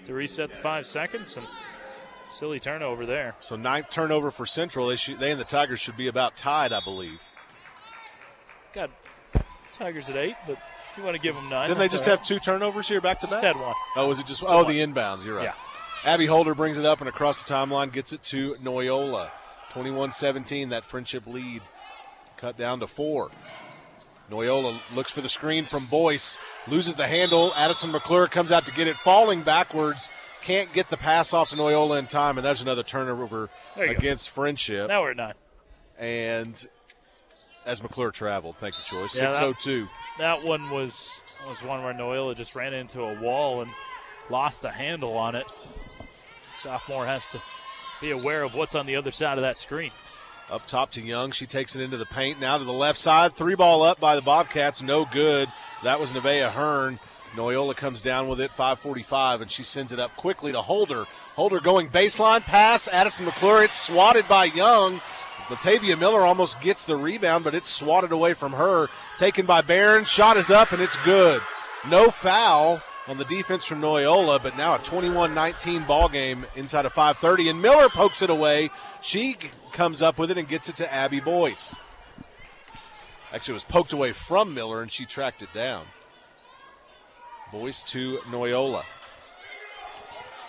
to reset the 5 seconds, and silly turnover there. So 9th turnover for Central. They and the Tigers should be about tied, I believe. Got Tigers at 8, but you want to give them 9. Didn't they just have 2 turnovers here back to back? Just had one. Oh, was it just? Just Oh, one. the inbounds. You're right. Yeah. Abby Holder brings it up and across the timeline, gets it to Noyola. 21-17, that Friendship lead cut down to 4. Noyola looks for the screen from Boyce, loses the handle. Addison McClure comes out to get it, falling backwards. Can't get the pass off to Noyola in time, and there's another turnover against Friendship. Now we're at 9. And as McClure traveled, thank you, Choice. Yeah, 6:02. That one was one where Noyola just ran into a wall and lost the handle on it. Sophomore has to be aware of what's on the other side of that screen. Up top to Young. She takes it into the paint. Now to the left side. 3 ball up by the Bobcats. No good. That was Nevaeh Hearn. Noyola comes down with it. 5:45, and she sends it up quickly to Holder. Holder going baseline pass. Addison McClure. It's swatted by Young. Latavia Miller almost gets the rebound, but it's swatted away from her. Taken by Barron. Shot is up, and it's good. No foul on the defense from Noyola, but now a 21-19 ball game inside of 5:30, and Miller pokes it away. She comes up with it and gets it to Abby Boyce. Actually, it was poked away from Miller, and she tracked it down. Boyce to Noyola.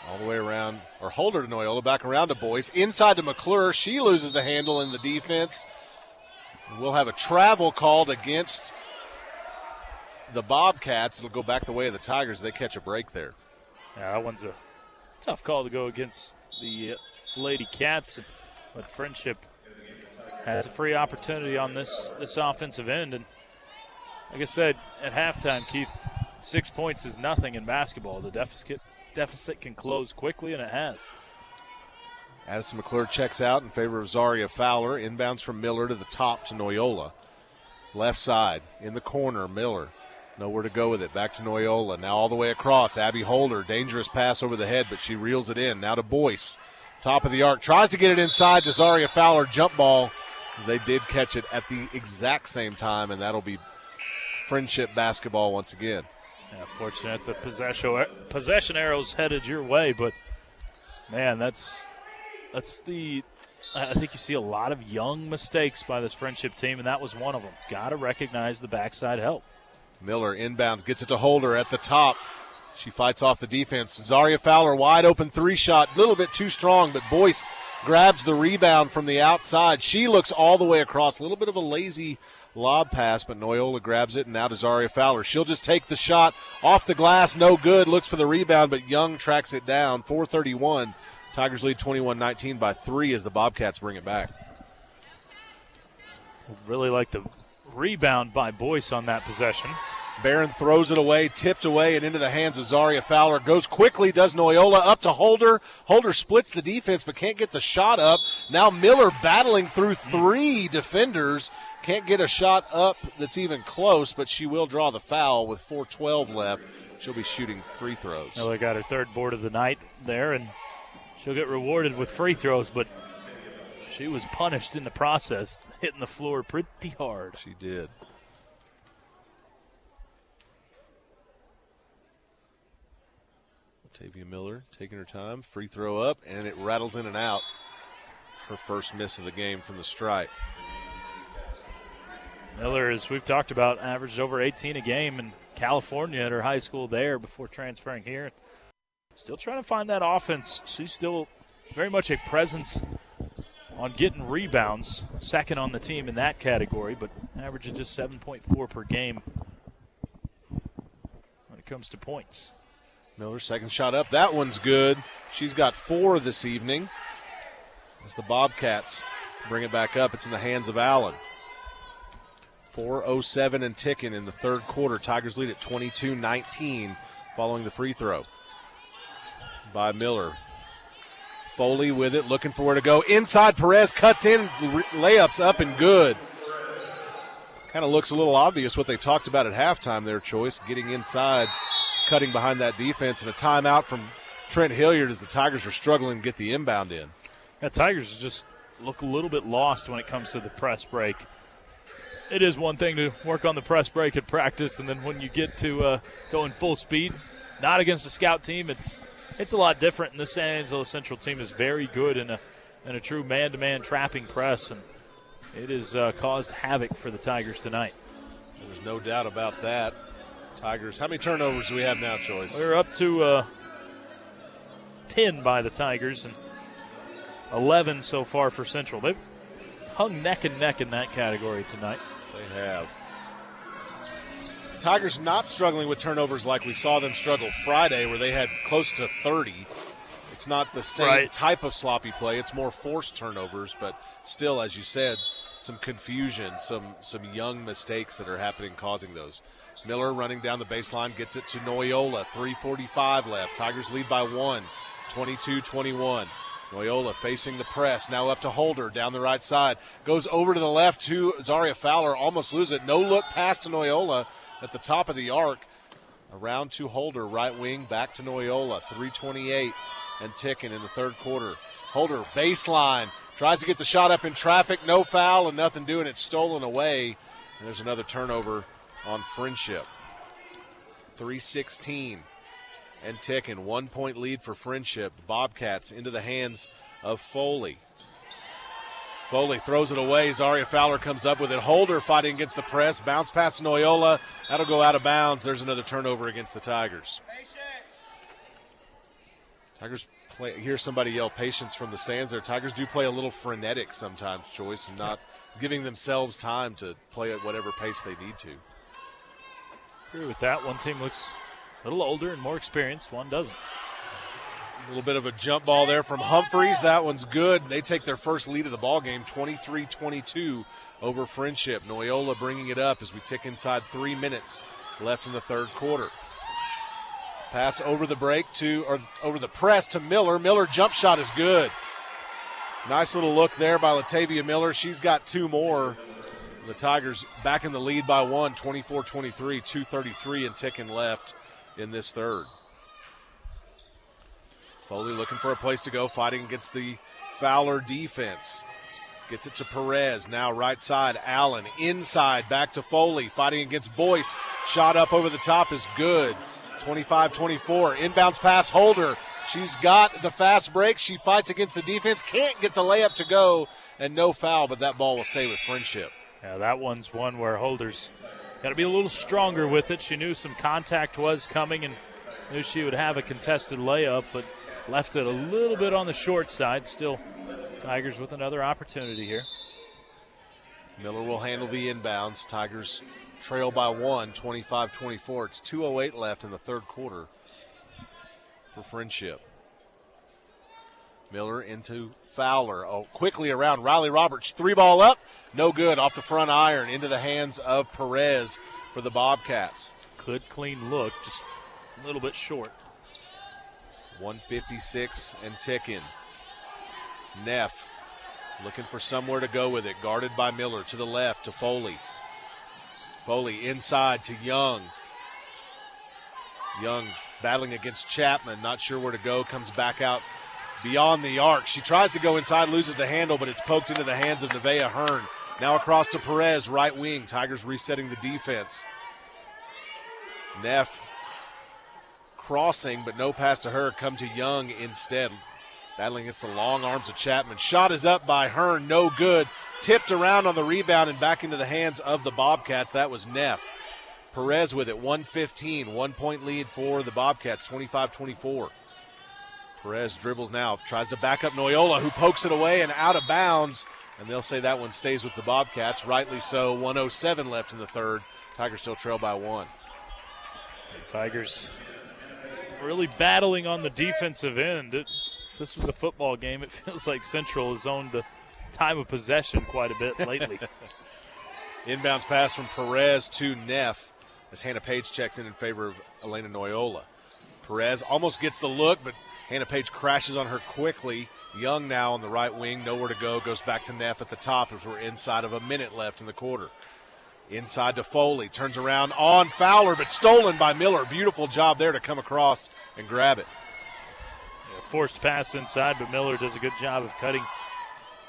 All the way around, or Holder to Noyola, back around to Boyce. Inside to McClure. She loses the handle in the defense. We'll have a travel called against the Bobcats. It'll go back the way of the Tigers. They catch a break there. Yeah, that one's a tough call to go against the Lady Cats, but Friendship has a free opportunity on this offensive end. And like I said, at halftime, Keith, 6 points is nothing in basketball. The deficit can close quickly, and it has. Addison McClure checks out in favor of Zaria Fowler. Inbounds from Miller to the top to Noyola. Left side, in the corner, Miller. Nowhere to go with it. Back to Noyola. Now all the way across. Abby Holder. Dangerous pass over the head, but she reels it in. Now to Boyce. Top of the arc. Tries to get it inside to Zaria Fowler. Jump ball. They did catch it at the exact same time, and that'll be Friendship basketball once again. Yeah, fortunate the possession arrows headed your way, but, man, that's the – I think you see a lot of young mistakes by this Friendship team, and that was one of them. Got to recognize the backside help. Miller inbounds, gets it to Holder at the top. She fights off the defense. Zaria Fowler, wide open 3-shot, a little bit too strong, but Boyce grabs the rebound from the outside. She looks all the way across, a little bit of a lazy lob pass, but Noyola grabs it, and now to Zaria Fowler. She'll just take the shot off the glass, no good, looks for the rebound, but Young tracks it down. 4:31. Tigers lead 21-19 by 3 as the Bobcats bring it back. Really like the rebound by Boyce on that possession. Barron throws it away, tipped away, and into the hands of Zaria Fowler. Goes quickly, does Noyola, up to Holder. Holder splits the defense, but can't get the shot up. Now Miller battling through 3 defenders. Can't get a shot up that's even close, but she will draw the foul with 4:12 left. She'll be shooting free throws. Miller got her 3rd board of the night there, and she'll get rewarded with free throws, but she was punished in the process, hitting the floor pretty hard. She did. Latavia Miller taking her time. Free throw up, and it rattles in and out. her first miss of the game from the stripe. Miller, as we've talked about, averaged over 18 a game in California at her high school there before transferring here. Still trying to find that offense. She's still very much a presence on getting rebounds, second on the team in that category, but averages just 7.4 per game when it comes to points. Miller's second shot up. That one's good. She's got 4 this evening. As the Bobcats bring it back up, it's in the hands of Allen. 4:07 and ticking in the third quarter. Tigers lead at 22-19 following the free throw by Miller. Foley with it, looking for where to go. Inside, Perez cuts in, layups up and good. Kind of looks a little obvious what they talked about at halftime there, Choice, getting inside, cutting behind that defense, and a timeout from Trent Hilliard as the Tigers are struggling to get the inbound in. Yeah, Tigers just look a little bit lost when it comes to the press break. It is one thing to work on the press break at practice, and then when you get to going full speed, not against a scout team, it's a lot different. And this San Angelo Central team is very good in a true man-to-man trapping press, and it has caused havoc for the Tigers tonight. There's no doubt about that. Tigers, how many turnovers do we have now, Choice? We're up to 10 by the Tigers and 11 so far for Central. They've hung neck and neck in that category tonight. They have. Tigers not struggling with turnovers like we saw them struggle Friday, where they had close to 30. It's not the same type of sloppy play. It's more forced turnovers, but still, as you said, some confusion, some young mistakes that are happening causing those. Miller running down the baseline, gets it to Noyola. 3:45 left. Tigers lead by 1, 22-21. Noyola facing the press, now up to Holder down the right side. Goes over to the left to Zaria Fowler, almost lose it. No look pass to Noyola at the top of the arc. Around to Holder, right wing, back to Noyola. 3:28 and ticking in the third quarter. Holder, baseline, tries to get the shot up in traffic. No foul and nothing doing it. Stolen away. And there's another turnover on Friendship. 3:16 and ticking. 1 point lead for Friendship. The Bobcats into the hands of Foley. Foley throws it away. Zaria Fowler comes up with it. Holder fighting against the press. Bounce past Noyola. That'll go out of bounds. There's another turnover against the Tigers. Tigers play. Hear somebody yell patience from the stands there. Tigers do play a little frenetic sometimes, Choice, and not giving themselves time to play at whatever pace they need to. Agree with that. One team looks a little older and more experienced. One doesn't. A little bit of a jump ball there from Humphreys. That one's good. They take their first lead of the ball game, 23-22 over Friendship. Noyola bringing it up as we tick inside 3 minutes left in the third quarter. Pass over the break over the press to Miller. Miller jump shot is good. Nice little look there by Latavia Miller. She's got 2 more. The Tigers back in the lead by 1, 24-23, 2:33 and ticking left in this third. Foley looking for a place to go, fighting against the Fowler defense. Gets it to Perez, now right side, Allen, inside, back to Foley, fighting against Boyce. Shot up over the top is good, 25-24. Inbounds pass, Holder. She's got the fast break. She fights against the defense, can't get the layup to go, and no foul, but that ball will stay with Friendship. Yeah, that one's one where Holder's got to be a little stronger with it. She knew some contact was coming and knew she would have a contested layup, but left it a little bit on the short side. Still, Tigers with another opportunity here. Miller will handle the inbounds. Tigers trail by 1, 25-24. It's 2:08 left in the third quarter for Friendship. Miller into Fowler. Oh, quickly around Riley Roberts. 3-ball up. No good. Off the front iron into the hands of Perez for the Bobcats. Good clean look, just a little bit short. 1:56 and ticking. Neff looking for somewhere to go with it. Guarded by Miller to the left to Foley. Foley inside to Young. Young battling against Chapman. Not sure where to go. Comes back out beyond the arc. She tries to go inside, loses the handle, but it's poked into the hands of Nevaeh Hearn. Now across to Perez, right wing. Tigers resetting the defense. Neff crossing, but no pass to her. Come to Young instead. Battling against the long arms of Chapman. Shot is up by Hearn, no good. Tipped around on the rebound and back into the hands of the Bobcats. That was Neff. Perez with it, 1:15. 1 point lead for the Bobcats, 25-24. Perez dribbles now, tries to back up Noyola, who pokes it away and out of bounds. And they'll say that one stays with the Bobcats. Rightly so. 1:07 left in the third. Tigers still trail by 1. The Tigers really battling on the defensive end. If this was a football game, it feels like Central has owned the time of possession quite a bit lately. Inbounds pass from Perez to Neff as Hannah Page checks in favor of Elena Noyola. Perez almost gets the look, but Hannah Page crashes on her quickly. Young now on the right wing, nowhere to go, goes back to Neff at the top as we're inside of a minute left in the quarter. Inside to Foley, turns around on Fowler, but stolen by Miller. Beautiful job there to come across and grab it. Yeah, forced pass inside, but Miller does a good job of cutting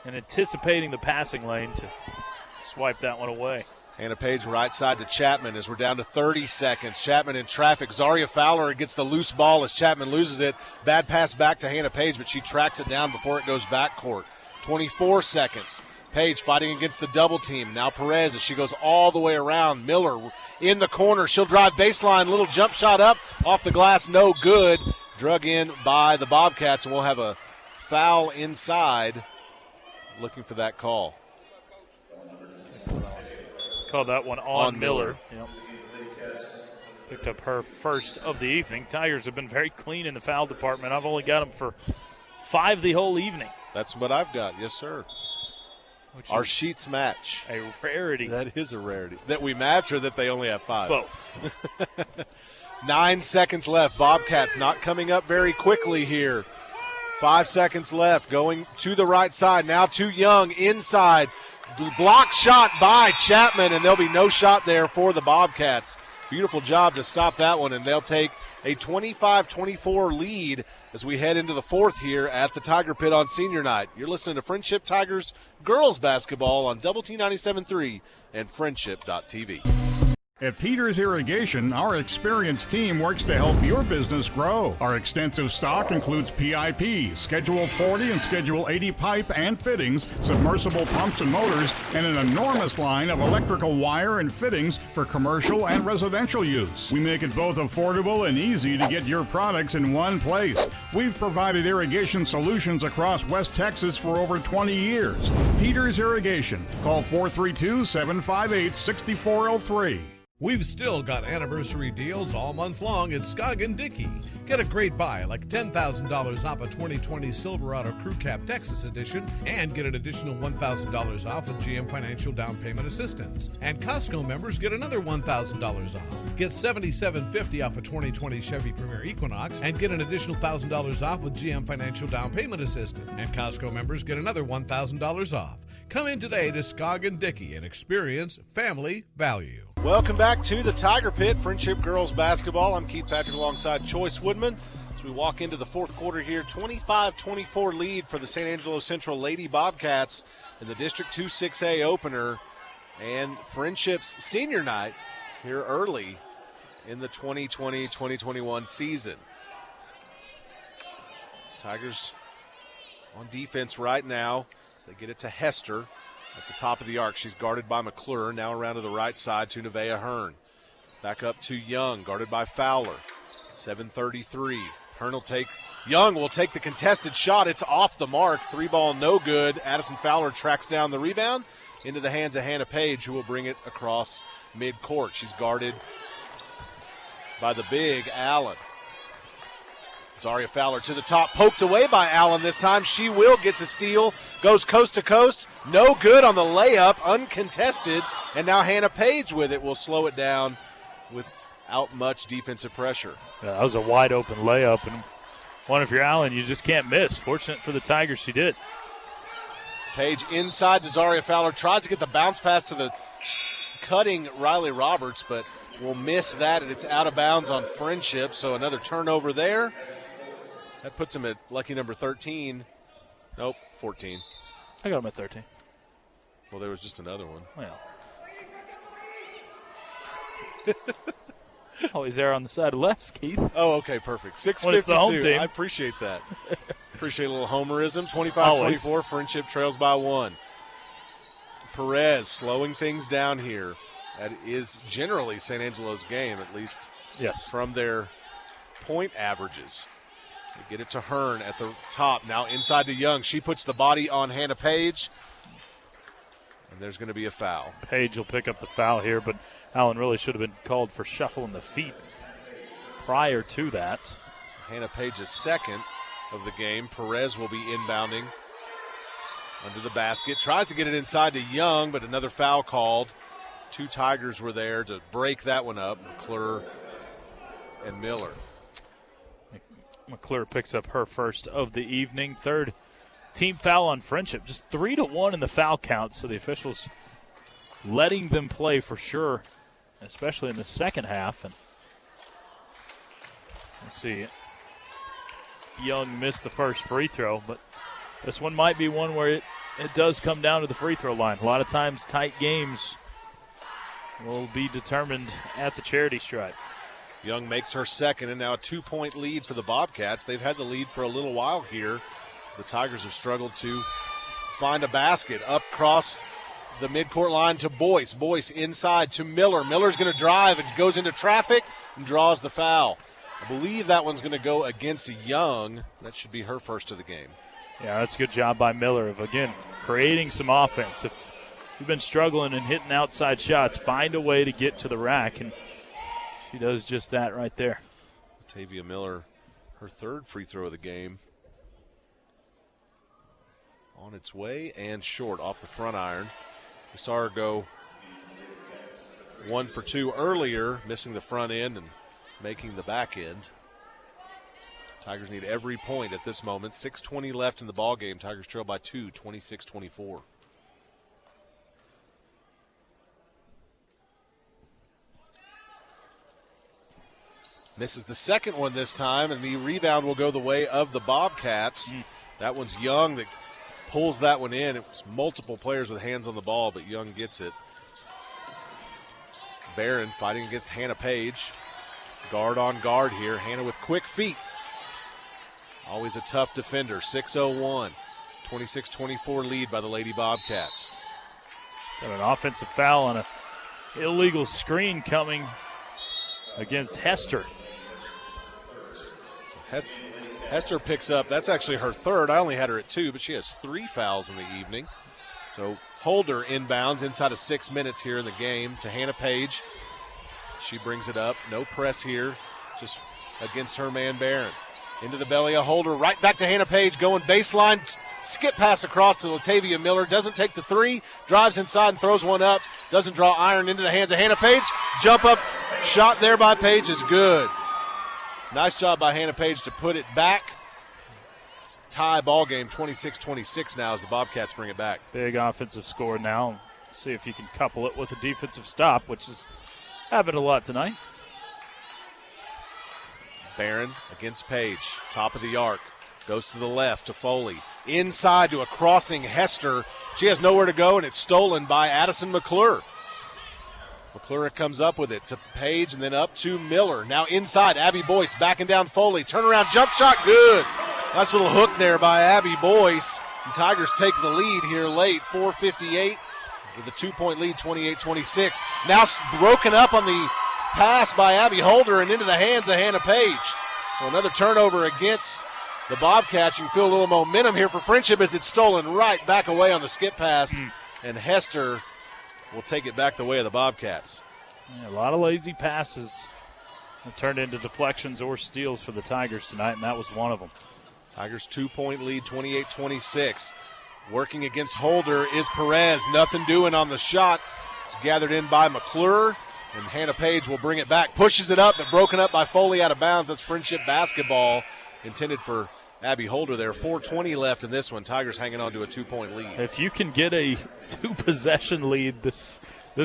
and anticipating the passing lane to swipe that one away. Hannah Page right side to Chapman as we're down to 30 seconds. Chapman in traffic. Zaria Fowler gets the loose ball as Chapman loses it. Bad pass back to Hannah Page, but she tracks it down before it goes backcourt. 24 seconds. Page fighting against the double team. Now Perez as she goes all the way around. Miller in the corner. She'll drive baseline. Little jump shot up off the glass. No good. Drug in by the Bobcats, and we'll have a foul inside. Looking for that call. Called that one on Miller. Yep. Picked up her first of the evening. Tigers have been very clean in the foul department. I've only got them for 5 the whole evening. That's what I've got, yes, sir. Our sheets match. A rarity. That is a rarity. That we match or that they only have 5? Both. 9 seconds left. Bobcats not coming up very quickly here. 5 seconds left. Going to the right side. Now to Young inside. Block shot by Chapman, and there'll be no shot there for the Bobcats. Beautiful job to stop that one, and they'll take a 25-24 lead as we head into the fourth here at the Tiger Pit on senior night. You're listening to Friendship Tigers girls basketball on Double T 97.3 and Friendship.tv. At Peters Irrigation, our experienced team works to help your business grow. Our extensive stock includes PIP, Schedule 40 and Schedule 80 pipe and fittings, submersible pumps and motors, and an enormous line of electrical wire and fittings for commercial and residential use. We make it both affordable and easy to get your products in one place. We've provided irrigation solutions across West Texas for over 20 years. Peters Irrigation. Call 432-758-6403. We've still got anniversary deals all month long at Scoggin Dickey. Get a great buy like $10,000 off a 2020 Silverado Crew Cab Texas Edition and get an additional $1,000 off with GM Financial Down Payment Assistance. And Costco members get another $1,000 off. Get $77.50 off a 2020 Chevy Premier Equinox and get an additional $1,000 off with GM Financial Down Payment Assistance. And Costco members get another $1,000 off. Come in today to Scoggin Dickey and experience family value. Welcome back to the Tiger Pit, Friendship Girls Basketball. I'm Keith Patrick alongside Choice Woodman. As we walk into the fourth quarter here, 25-24 lead for the San Angelo Central Lady Bobcats in the District 2 6A opener and Friendship's senior night here early in the 2020-2021 season. Tigers on defense right now. They get it to Hester at the top of the arc. She's guarded by McClure. Now around to the right side to Nevaeh Hearn. Back up to Young, guarded by Fowler. 7:33. Young will take the contested shot. It's off the mark. 3-ball, no good. Addison Fowler tracks down the rebound into the hands of Hannah Page, who will bring it across midcourt. She's guarded by the big Allen. Zaria Fowler to the top, poked away by Allen this time. She will get the steal, goes coast to coast, no good on the layup, uncontested, and now Hannah Page with it will slow it down without much defensive pressure. Yeah, that was a wide open layup, and one if you're Allen, you just can't miss. Fortunate for the Tigers, she did. Page inside to Zaria Fowler, tries to get the bounce pass to the cutting Riley Roberts, but will miss that, and it's out of bounds on Friendship, so another turnover there. That puts him at lucky number 13. Nope, 14. I got him at 13. Well, there was just another one. Well. Always there on the side of less, Keith. Oh, okay, perfect. 6:52. When it's the home team. I appreciate that. Appreciate a little homerism. 25-24, Friendship trails by 1. Perez slowing things down here. That is generally San Angelo's game, at least from their point averages. They get it to Hearn at the top. Now inside to Young. She puts the body on Hannah Page. And there's going to be a foul. Page will pick up the foul here, but Allen really should have been called for shuffling the feet prior to that. So Hannah Page's second of the game. Perez will be inbounding under the basket. Tries to get it inside to Young, but another foul called. 2 Tigers were there to break that one up, McClure and Miller. McClure picks up her first of the evening. Third team foul on Friendship. Just 3-1 in the foul count, so the officials letting them play for sure, especially in the second half. And let's see. Young missed the first free throw, but this one might be one where it does come down to the free throw line. A lot of times tight games will be determined at the charity stripe. Young makes her second, and now a 2-point lead for the Bobcats. They've had the lead for a little while here. The Tigers have struggled to find a basket. Up across the midcourt line to Boyce. Boyce inside to Miller. Miller's going to drive and goes into traffic and draws the foul. I believe that one's going to go against Young. That should be her first of the game. Yeah, that's a good job by Miller of, again, creating some offense. If you've been struggling and hitting outside shots, find a way to get to the rack, and she does just that right there. Tavia Miller, her third free throw of the game. On its way and short off the front iron. We saw her go 1 for 2 earlier, missing the front end and making the back end. Tigers need every point at this moment. 6:20 left in the ball game. Tigers trail by 2, 26-24. Misses the second one this time, and the rebound will go the way of the Bobcats. That one's Young that pulls that one in. It was multiple players with hands on the ball, but Young gets it. Barron fighting against Hannah Page. Guard on guard here. Hannah with quick feet. Always a tough defender. 6:01. 26-24 lead by the Lady Bobcats. Got an offensive foul and an illegal screen coming against Hester. So Hester picks up. That's actually her third. I only had her at 2, but she has 3 fouls in the evening. So Holder inbounds inside of 6 minutes here in the game to Hannah Page. She brings it up. No press here, just against her man Barron. Into the belly of Holder, right back to Hannah Page, going baseline, skip pass across to Latavia Miller, doesn't take the 3, drives inside and throws one up, doesn't draw iron into the hands of Hannah Page. Jump up shot there by Page is good. Nice job by Hannah Page to put it back. It's a tie ball game, 26-26 now as the Bobcats bring it back. Big offensive score now. See if you can couple it with a defensive stop, which has happened a lot tonight. Barron against Page, top of the arc, goes to the left to Foley. Inside to a crossing Hester. She has nowhere to go, and it's stolen by Addison McClure. McClure comes up with it to Page and then up to Miller. Now inside, Abby Boyce backing down Foley. Turnaround jump shot, good. Nice little hook there by Abby Boyce. And Tigers take the lead here late, 4:58 with a 2-point lead, 28-26. Now broken up on the pass by Abby Holder and into the hands of Hannah Page. So another turnover against the Bobcats. You can feel a little momentum here for Friendship as it's stolen right back away on the skip pass. And Hester will take it back the way of the Bobcats. Yeah, a lot of lazy passes that turned into deflections or steals for the Tigers tonight, and that was one of them. Tigers 2-point lead, 28-26. Working against Holder is Perez. Nothing doing on the shot. It's gathered in by McClure. And Hannah Page will bring it back. Pushes it up, but broken up by Foley out of bounds. That's Friendship basketball intended for Abby Holder there. 4:20 left in this one. Tigers hanging on to a 2-point lead. If you can get a 2-possession lead this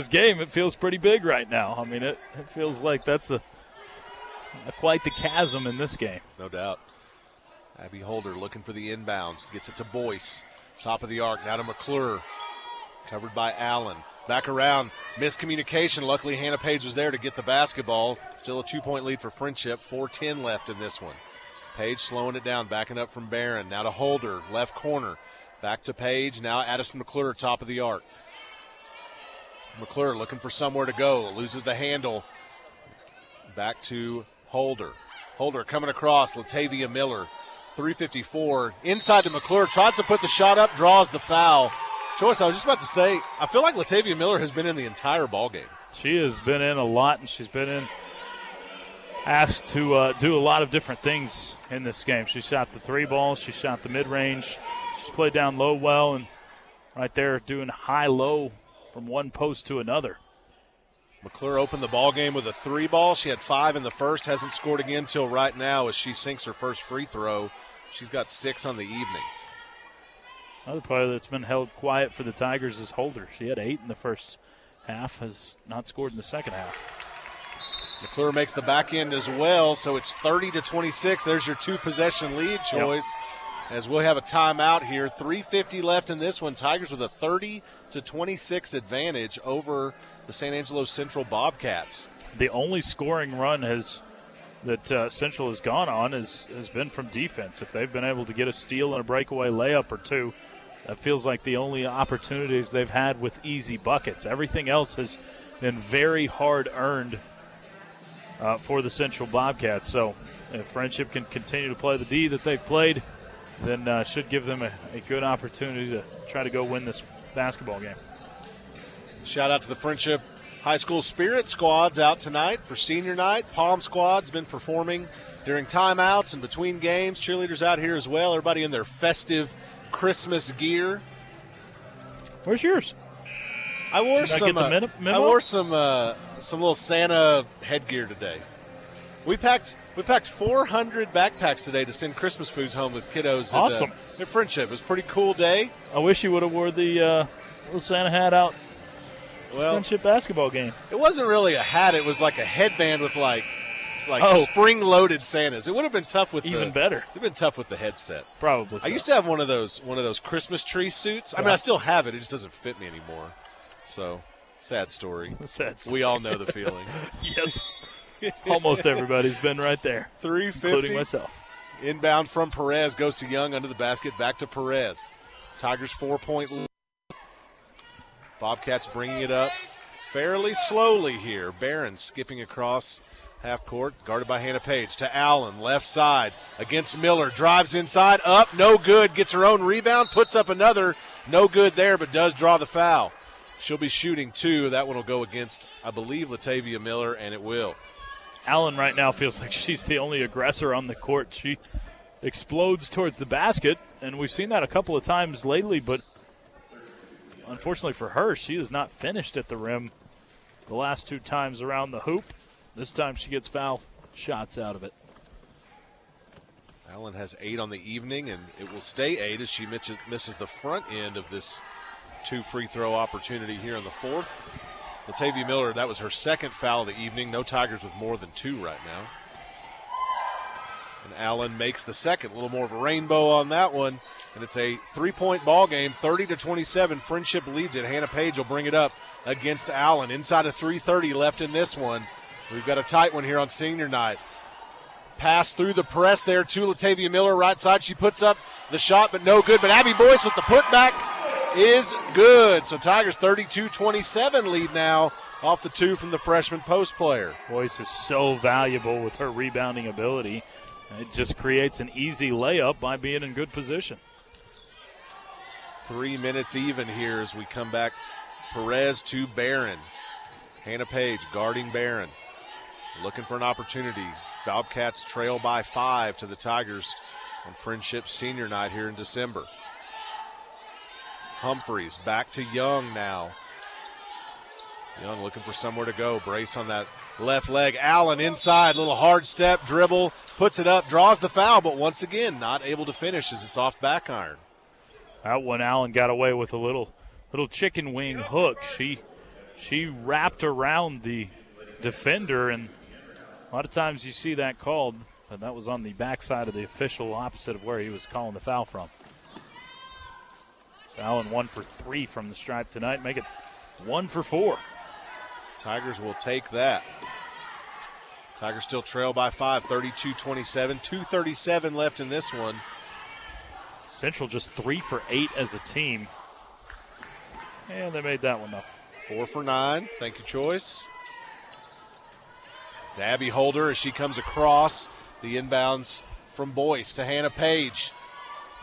game, it feels pretty big right now. I mean, it feels like that's quite the chasm in this game. No doubt. Abby Holder looking for the inbounds. Gets it to Boyce. Top of the arc. Now to McClure. Covered by Allen. Back around. Miscommunication. Luckily, Hannah Page was there to get the basketball. Still a 2-point lead for Friendship. 4:10 left in this one. Page slowing it down, backing up from Barron. Now to Holder, left corner. Back to Page. Now Addison McClure, top of the arc. McClure looking for somewhere to go. Loses the handle. Back to Holder. Holder coming across. Latavia Miller, 3:54. Inside to McClure. Tries to put the shot up. Draws the foul. Joyce, I was just about to say, I feel like Latavia Miller has been in the entire ball game. She has been in a lot, and she's been asked to do a lot of different things in this game. She shot the 3 ball. She shot the mid-range. She's played down low well, and right there doing high-low from one post to another. McClure opened the ball game with a 3 ball. She had 5 in the first, hasn't scored again till right now as she sinks her first free throw. She's got 6 on the evening. Another player that's been held quiet for the Tigers is Holder. She had 8 in the first half, has not scored in the second half. McClure makes the back end as well, so it's 30-26. There's your 2-possession lead, Choice. Yep. As we'll have a timeout here. 3:50 left in this one. Tigers with a 30-26 advantage over the San Angelo Central Bobcats. The only scoring run that Central has gone on has been from defense. If they've been able to get a steal and a breakaway layup or two, that feels like the only opportunities they've had with easy buckets. Everything else has been very hard-earned for the Central Bobcats. So if Friendship can continue to play the D that they've played, then should give them a good opportunity to try to go win this basketball game. Shout out to the Friendship High School Spirit squads out tonight for senior night. Palm squad's been performing during timeouts and between games. Cheerleaders out here as well. Everybody in their festive Christmas gear. Where's yours? I wore some little Santa headgear today. We packed 400 backpacks today to send Christmas foods home with kiddos. Awesome. At Friendship. It was a pretty cool day. I wish you would have wore the little Santa hat out. Well, Friendship basketball game. It wasn't really a hat. It was like a headband with like spring-loaded Santas. It would have been tough with better. It would have been tough with the headset. Probably. I used to have one of those Christmas tree suits. I mean, I still have it. It just doesn't fit me anymore. So, sad story. Sad story. We all know the feeling. Yes. Almost everybody's been right there. 3:50. Including myself. Inbound from Perez goes to Young under the basket. Back to Perez. Tigers 4-point lead. Bobcats bringing it up fairly slowly here. Barron skipping across half court, guarded by Hannah Page. To Allen, left side against Miller. Drives inside, up, no good. Gets her own rebound, puts up another. No good there, but does draw the foul. She'll be shooting 2. That one will go against, I believe, Latavia Miller, and it will. Allen right now feels like she's the only aggressor on the court. She explodes towards the basket, and we've seen that a couple of times lately, but unfortunately for her, she has not finished at the rim the last 2 times around the hoop. This time she gets foul shots out of it. Allen has 8 on the evening, and it will stay 8 as she misses the front end of this 2 free throw opportunity here in the fourth. Latavia Miller, that was her second foul of the evening. No Tigers with more than 2 right now. And Allen makes the second. A little more of a rainbow on that one. And it's a 3-point ball game, 30-27. Friendship leads it. Hannah Page will bring it up against Allen. Inside of 3:30 left in this one. We've got a tight one here on senior night. Pass through the press there to Latavia Miller, right side. She puts up the shot, but no good. But Abby Boyce with the putback is good. So Tigers 32-27 lead now off the 2 from the freshman post player. Boyce is so valuable with her rebounding ability. It just creates an easy layup by being in good position. 3 minutes even here as we come back. Perez to Barron. Hannah Page guarding Barron. Looking for an opportunity. Bobcats trail by 5 to the Tigers on Friendship senior night here in December. Humphreys back to Young now. Young looking for somewhere to go. Brace on that left leg. Allen inside, little hard step, dribble, puts it up, draws the foul, but once again not able to finish as it's off back iron. That one, Allen got away with a little chicken wing hook. She wrapped around the defender, and a lot of times you see that called, but that was on the backside of the official, opposite of where he was calling the foul from. Allen 1 for 3 from the stripe tonight, make it 1 for 4. Tigers will take that. Tigers still trail by 5, 32-27. 2:37 left in this one. Central just 3 for 8 as a team. And they made that one, though. 4 for 9. Thank you, Choice. To Abby Holder as she comes across. The inbounds from Boyce to Hannah Page.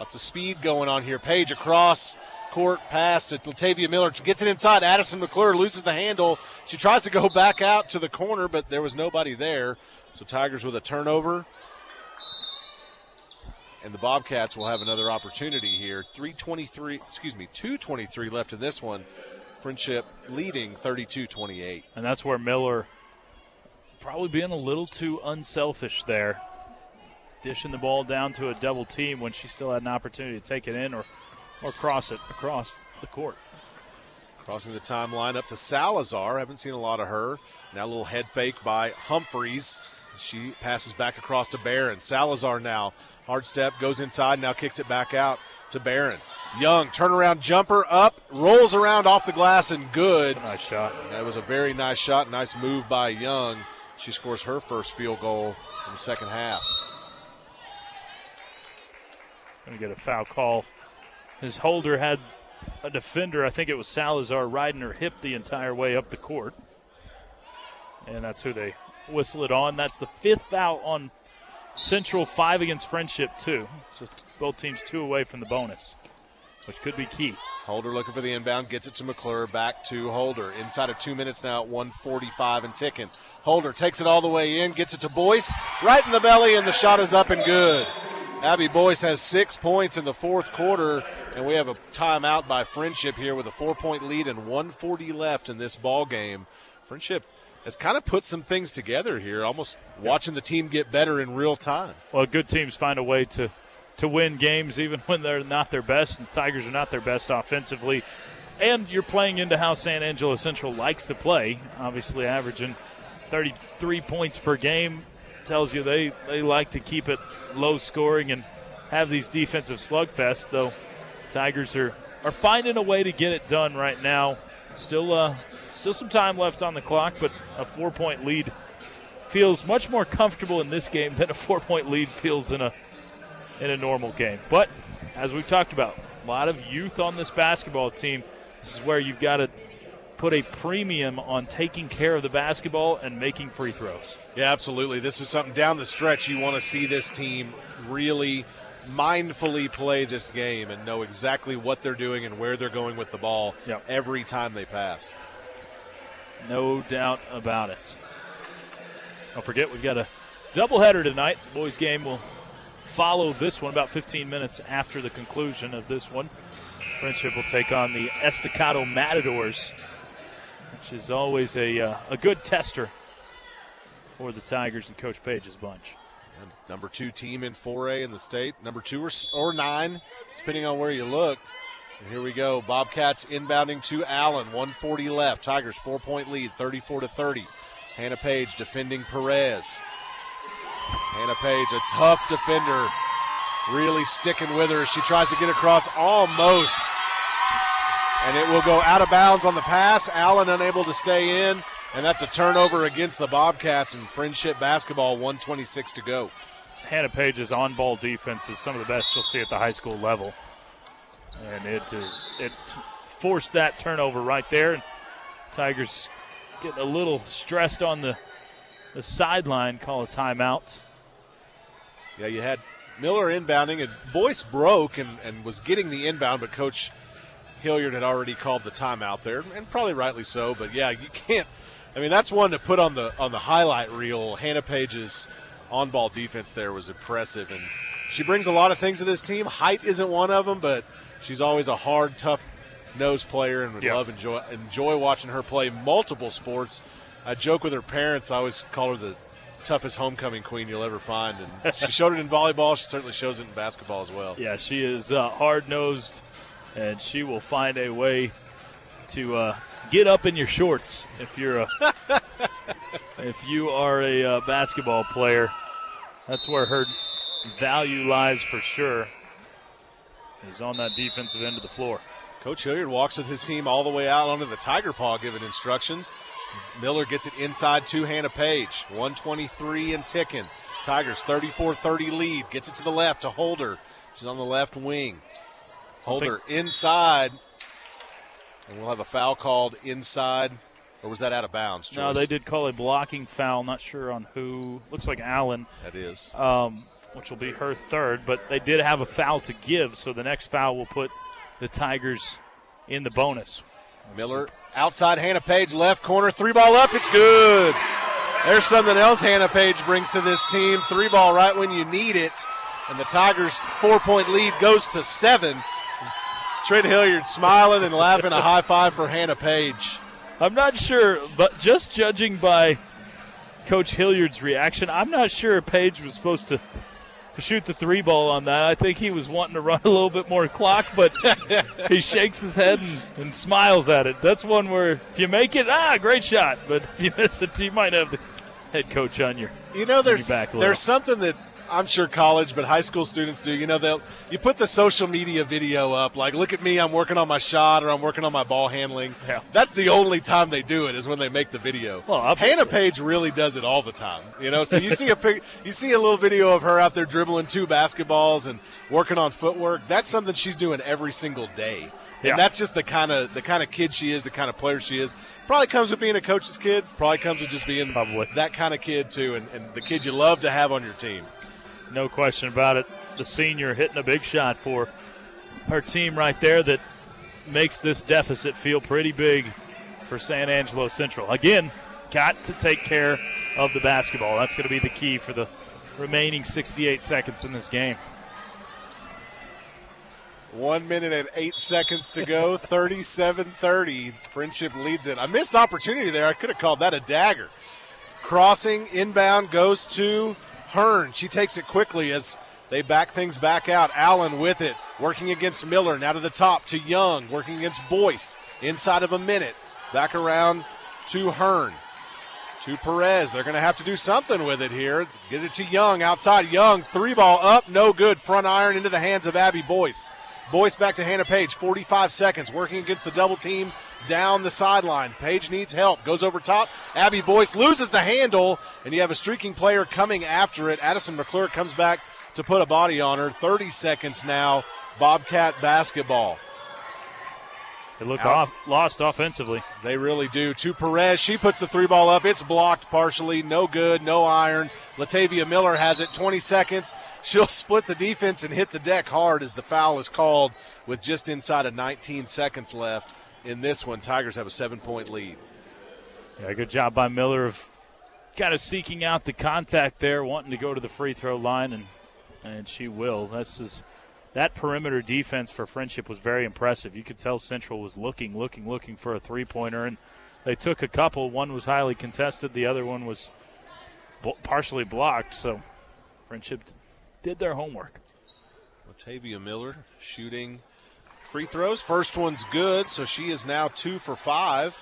Lots of speed going on here. Page across court, pass to Latavia Miller. She gets it inside. Addison McClure loses the handle. She tries to go back out to the corner, but there was nobody there. So Tigers with a turnover. And the Bobcats will have another opportunity here. 2:23 left in this one. Friendship leading 32-28. And that's where Miller probably being a little too unselfish there. Dishing the ball down to a double team when she still had an opportunity to take it in or cross it across the court. Crossing the timeline up to Salazar. Haven't seen a lot of her. Now a little head fake by Humphreys. She passes back across to Barron. Salazar now. Hard step, goes inside, now kicks it back out to Barron. Young, turnaround jumper up, rolls around off the glass and good. That's a nice shot. That was a very nice shot. Nice move by Young. She scores her first field goal in the second half. Going to get a foul call. His Holder had a defender, I think it was Salazar, riding her hip the entire way up the court. And that's who they whistle it on. That's the 5th foul on Central, 5 against Friendship, 2. So both teams 2 away from the bonus, which could be key. Holder looking for the inbound, gets it to McClure, back to Holder. Inside of 2 minutes now at 1:45 and ticking. Holder takes it all the way in, gets it to Boyce, right in the belly, and the shot is up and good. Abby Boyce has 6 points in the fourth quarter, and we have a timeout by Friendship here with a 4-point lead and 1:40 left in this ball game. Friendship has kind of put some things together here, almost watching the team get better in real time. Well, good teams find a way to win games even when they're not their best, and Tigers are not their best offensively. And you're playing into how San Angelo Central likes to play, obviously averaging 33 points per game. Tells you they like to keep it low scoring and have these defensive slugfests, though Tigers are finding a way to get it done right now. Still some time left on the clock, but a 4-point lead feels much more comfortable in this game than a 4-point lead feels in a normal game. But as we've talked about, a lot of youth on this basketball team. This is where you've got to put a premium on taking care of the basketball and making free throws. Yeah, absolutely. This is something down the stretch you want to see this team really mindfully play this game and know exactly what they're doing and where they're going with the ball every time they pass. No doubt about it. Don't forget, we've got a doubleheader tonight. The boys' game will follow this one about 15 minutes after the conclusion of this one. Friendship will take on the Estacado Matadors, which is always a good tester for the Tigers and Coach Page's bunch. And number 2 team in 4A in the state, number 2 or 9, depending on where you look. And here we go, Bobcats inbounding to Allen, 1:40 left. Tigers 4-point lead, 34-30. Hannah Page defending Perez. Hannah Page, a tough defender, really sticking with her. She tries to get across almost. And it will go out of bounds on the pass. Allen unable to stay in. And that's a turnover against the Bobcats in Friendship basketball, 1:26 to go. Hannah Page's on-ball defense is some of the best you'll see at the high school level. And it forced that turnover right there. And Tigers getting a little stressed on the sideline, call a timeout. Yeah, you had Miller inbounding, and Boyce broke and was getting the inbound, but Coach Hilliard had already called the timeout there, and probably rightly so. But yeah, you can't. I mean, that's one to put on the highlight reel. Hannah Page's on-ball defense there was impressive, and she brings a lot of things to this team. Height isn't one of them, but she's always a hard, tough-nosed player, and would enjoy watching her play multiple sports. I joke with her parents. I always call her the toughest homecoming queen you'll ever find, and she showed it in volleyball. She certainly shows it in basketball as well. Yeah, she is hard-nosed, and she will find a way to get up in your shorts if you're if you are a basketball player. That's where her value lies for sure, is on that defensive end of the floor. Coach Hilliard walks with his team all the way out onto the Tiger Paw, giving instructions. Miller gets it inside to Hannah Page. 1:23 and ticking. Tigers 34-30 lead. Gets it to the left to Holder. She's on the left wing. Holder inside. And we'll have a foul called inside. Or was that out of bounds, Joyce? No, they did call a blocking foul. Not sure on who. Looks like Allen. That is. Which will be her third. But they did have a foul to give, so the next foul will put the Tigers in the bonus. Miller outside Hannah Page, left corner, 3-ball up. It's good. There's something else Hannah Page brings to this team. 3-ball right when you need it. And the Tigers' 4-point lead goes to 7. Trent Hilliard smiling and laughing, a high five for Hannah Page. I'm not sure, but just judging by Coach Hilliard's reaction, I'm not sure Page was supposed to shoot the 3-ball on that. I think he was wanting to run a little bit more clock, but he shakes his head and smiles at it. That's one where if you make it, great shot. But if you miss it, you might have the head coach on your back. There's something that I'm sure college, but high school students do. You put the social media video up, like, look at me, I'm working on my shot or I'm working on my ball handling. Yeah. That's the only time they do it is when they make the video. Well, Hannah Page really does it all the time. So you see a little video of her out there dribbling 2 basketballs and working on footwork. That's something she's doing every single day. Yeah. And that's just the kind of kid she is, the kind of player she is. Probably comes with being a coach's kid. Probably comes with just being that kind of kid too, and the kid you love to have on your team. No question about it. The senior hitting a big shot for her team right there that makes this deficit feel pretty big for San Angelo Central. Again, got to take care of the basketball. That's going to be the key for the remaining 68 seconds in this game. 1 minute and 8 seconds to go, 37-30. Friendship leads it. A missed opportunity there. I could have called that a dagger. Crossing, inbound, goes to Hearn. She takes it quickly as they back things back out. Allen with it, working against Miller. Now to the top to Young, working against Boyce. Inside of a minute. Back around to Hearn. To Perez. They're going to have to do something with it here. Get it to Young. Outside Young. 3-ball up. No good. Front iron into the hands of Abby Boyce. Boyce back to Hannah Page. 45 seconds. Working against the double team down the sideline. Page needs help. Goes over top. Abby Boyce loses the handle, and you have a streaking player coming after it. Addison McClure comes back to put a body on her. 30 seconds now. Bobcat basketball. They look lost offensively. They really do. To Perez. She puts the 3-ball up. It's blocked partially. No good. No iron. Latavia Miller has it. 20 seconds. She'll split the defense and hit the deck hard as the foul is called with just inside of 19 seconds left in this one. Tigers have a 7-point lead. Yeah, good job by Miller of kind of seeking out the contact there, wanting to go to the free throw line, and she will. That perimeter defense for Friendship was very impressive. You could tell Central was looking for a three-pointer, and they took a couple. One was highly contested. The other one was partially blocked, so Friendship did their homework. Latavia Miller shooting free throws. First one's good, so she is now 2 for 5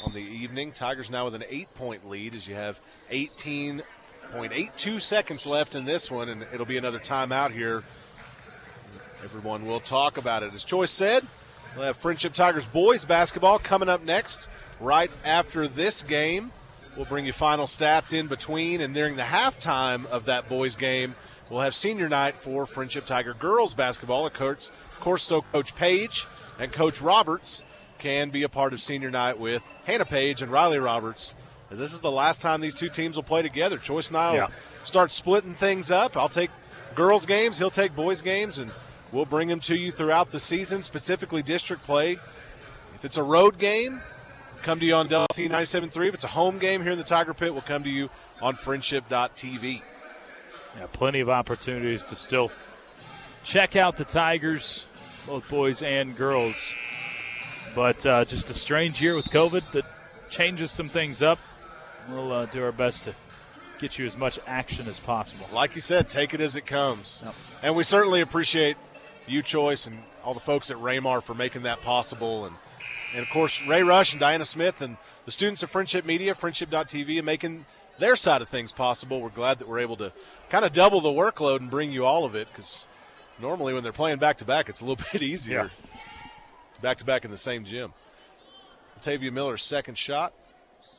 on the evening. Tigers now with an 8-point lead as you have 18.82 seconds left in this one, and it'll be another timeout here. Everyone will talk about it. As Joyce said, we'll have Friendship Tigers boys basketball coming up next right after this game. We'll bring you final stats in between, and during the halftime of that boys game, we'll have senior night for Friendship Tiger girls basketball. Of course, so Coach Page and Coach Roberts can be a part of senior night with Hannah Page and Riley Roberts, as this is the last time these two teams will play together. Joyce and I will start splitting things up. I'll take girls games, he'll take boys games, and we'll bring them to you throughout the season, specifically district play. If it's a road game, come to you on WT 97.3. If it's a home game here in the Tiger Pit, we'll come to you on friendship.tv. Yeah, plenty of opportunities to still check out the Tigers, both boys and girls. But just a strange year with COVID that changes some things up. We'll do our best to get you as much action as possible. Like you said, take it as it comes. Yep. And we certainly appreciate you, Choice, and all the folks at Raymar for making that possible. And of course, Ray Rush and Diana Smith and the students of Friendship Media, friendship.tv, and making their side of things possible. We're glad that we're able to kind of double the workload and bring you all of it, because normally when they're playing back-to-back, it's a little bit easier. Back-to-back in the same gym. Latavia Miller's second shot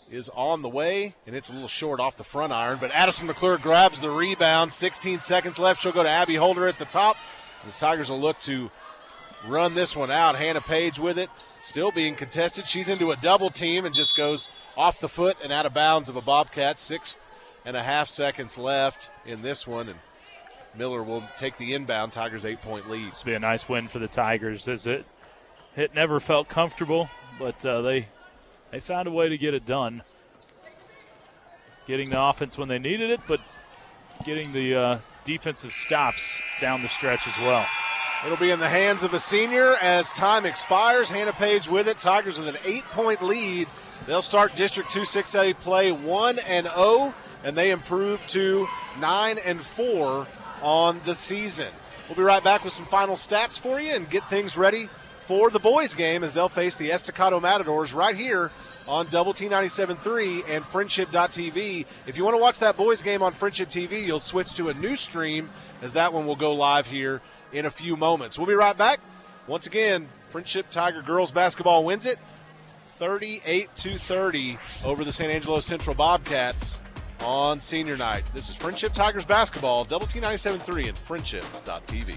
is on the way, and it's a little short off the front iron, but Addison McClure grabs the rebound. 16 seconds left. She'll go to Abby Holder at the top. The Tigers will look to run this one out. Hannah Page with it, still being contested. She's into a double team and just goes off the foot and out of bounds of a Bobcat. 6.5 seconds left in this one, and Miller will take the inbound. Tigers 8-point lead. This will be a nice win for the Tigers. As it never felt comfortable, but they found a way to get it done. Getting the offense when they needed it, but getting the defensive stops down the stretch as well. It'll be in the hands of a senior as time expires. Hannah Page with it. Tigers with an 8-point lead. They'll start District 2 6A play 1-0, and they improve to 9-4 on the season. We'll be right back with some final stats for you and get things ready for the boys' game as they'll face the Estacado Matadors right here on Double T 97.3 and Friendship.tv. If you want to watch that boys' game on Friendship TV, you'll switch to a new stream as that one will go live here in a few moments. We'll be right back. Once again, Friendship Tiger girls basketball wins it 38-30 over the San Angelo Central Bobcats on senior night. This is Friendship Tigers basketball, Double T 97.3 and Friendship.tv.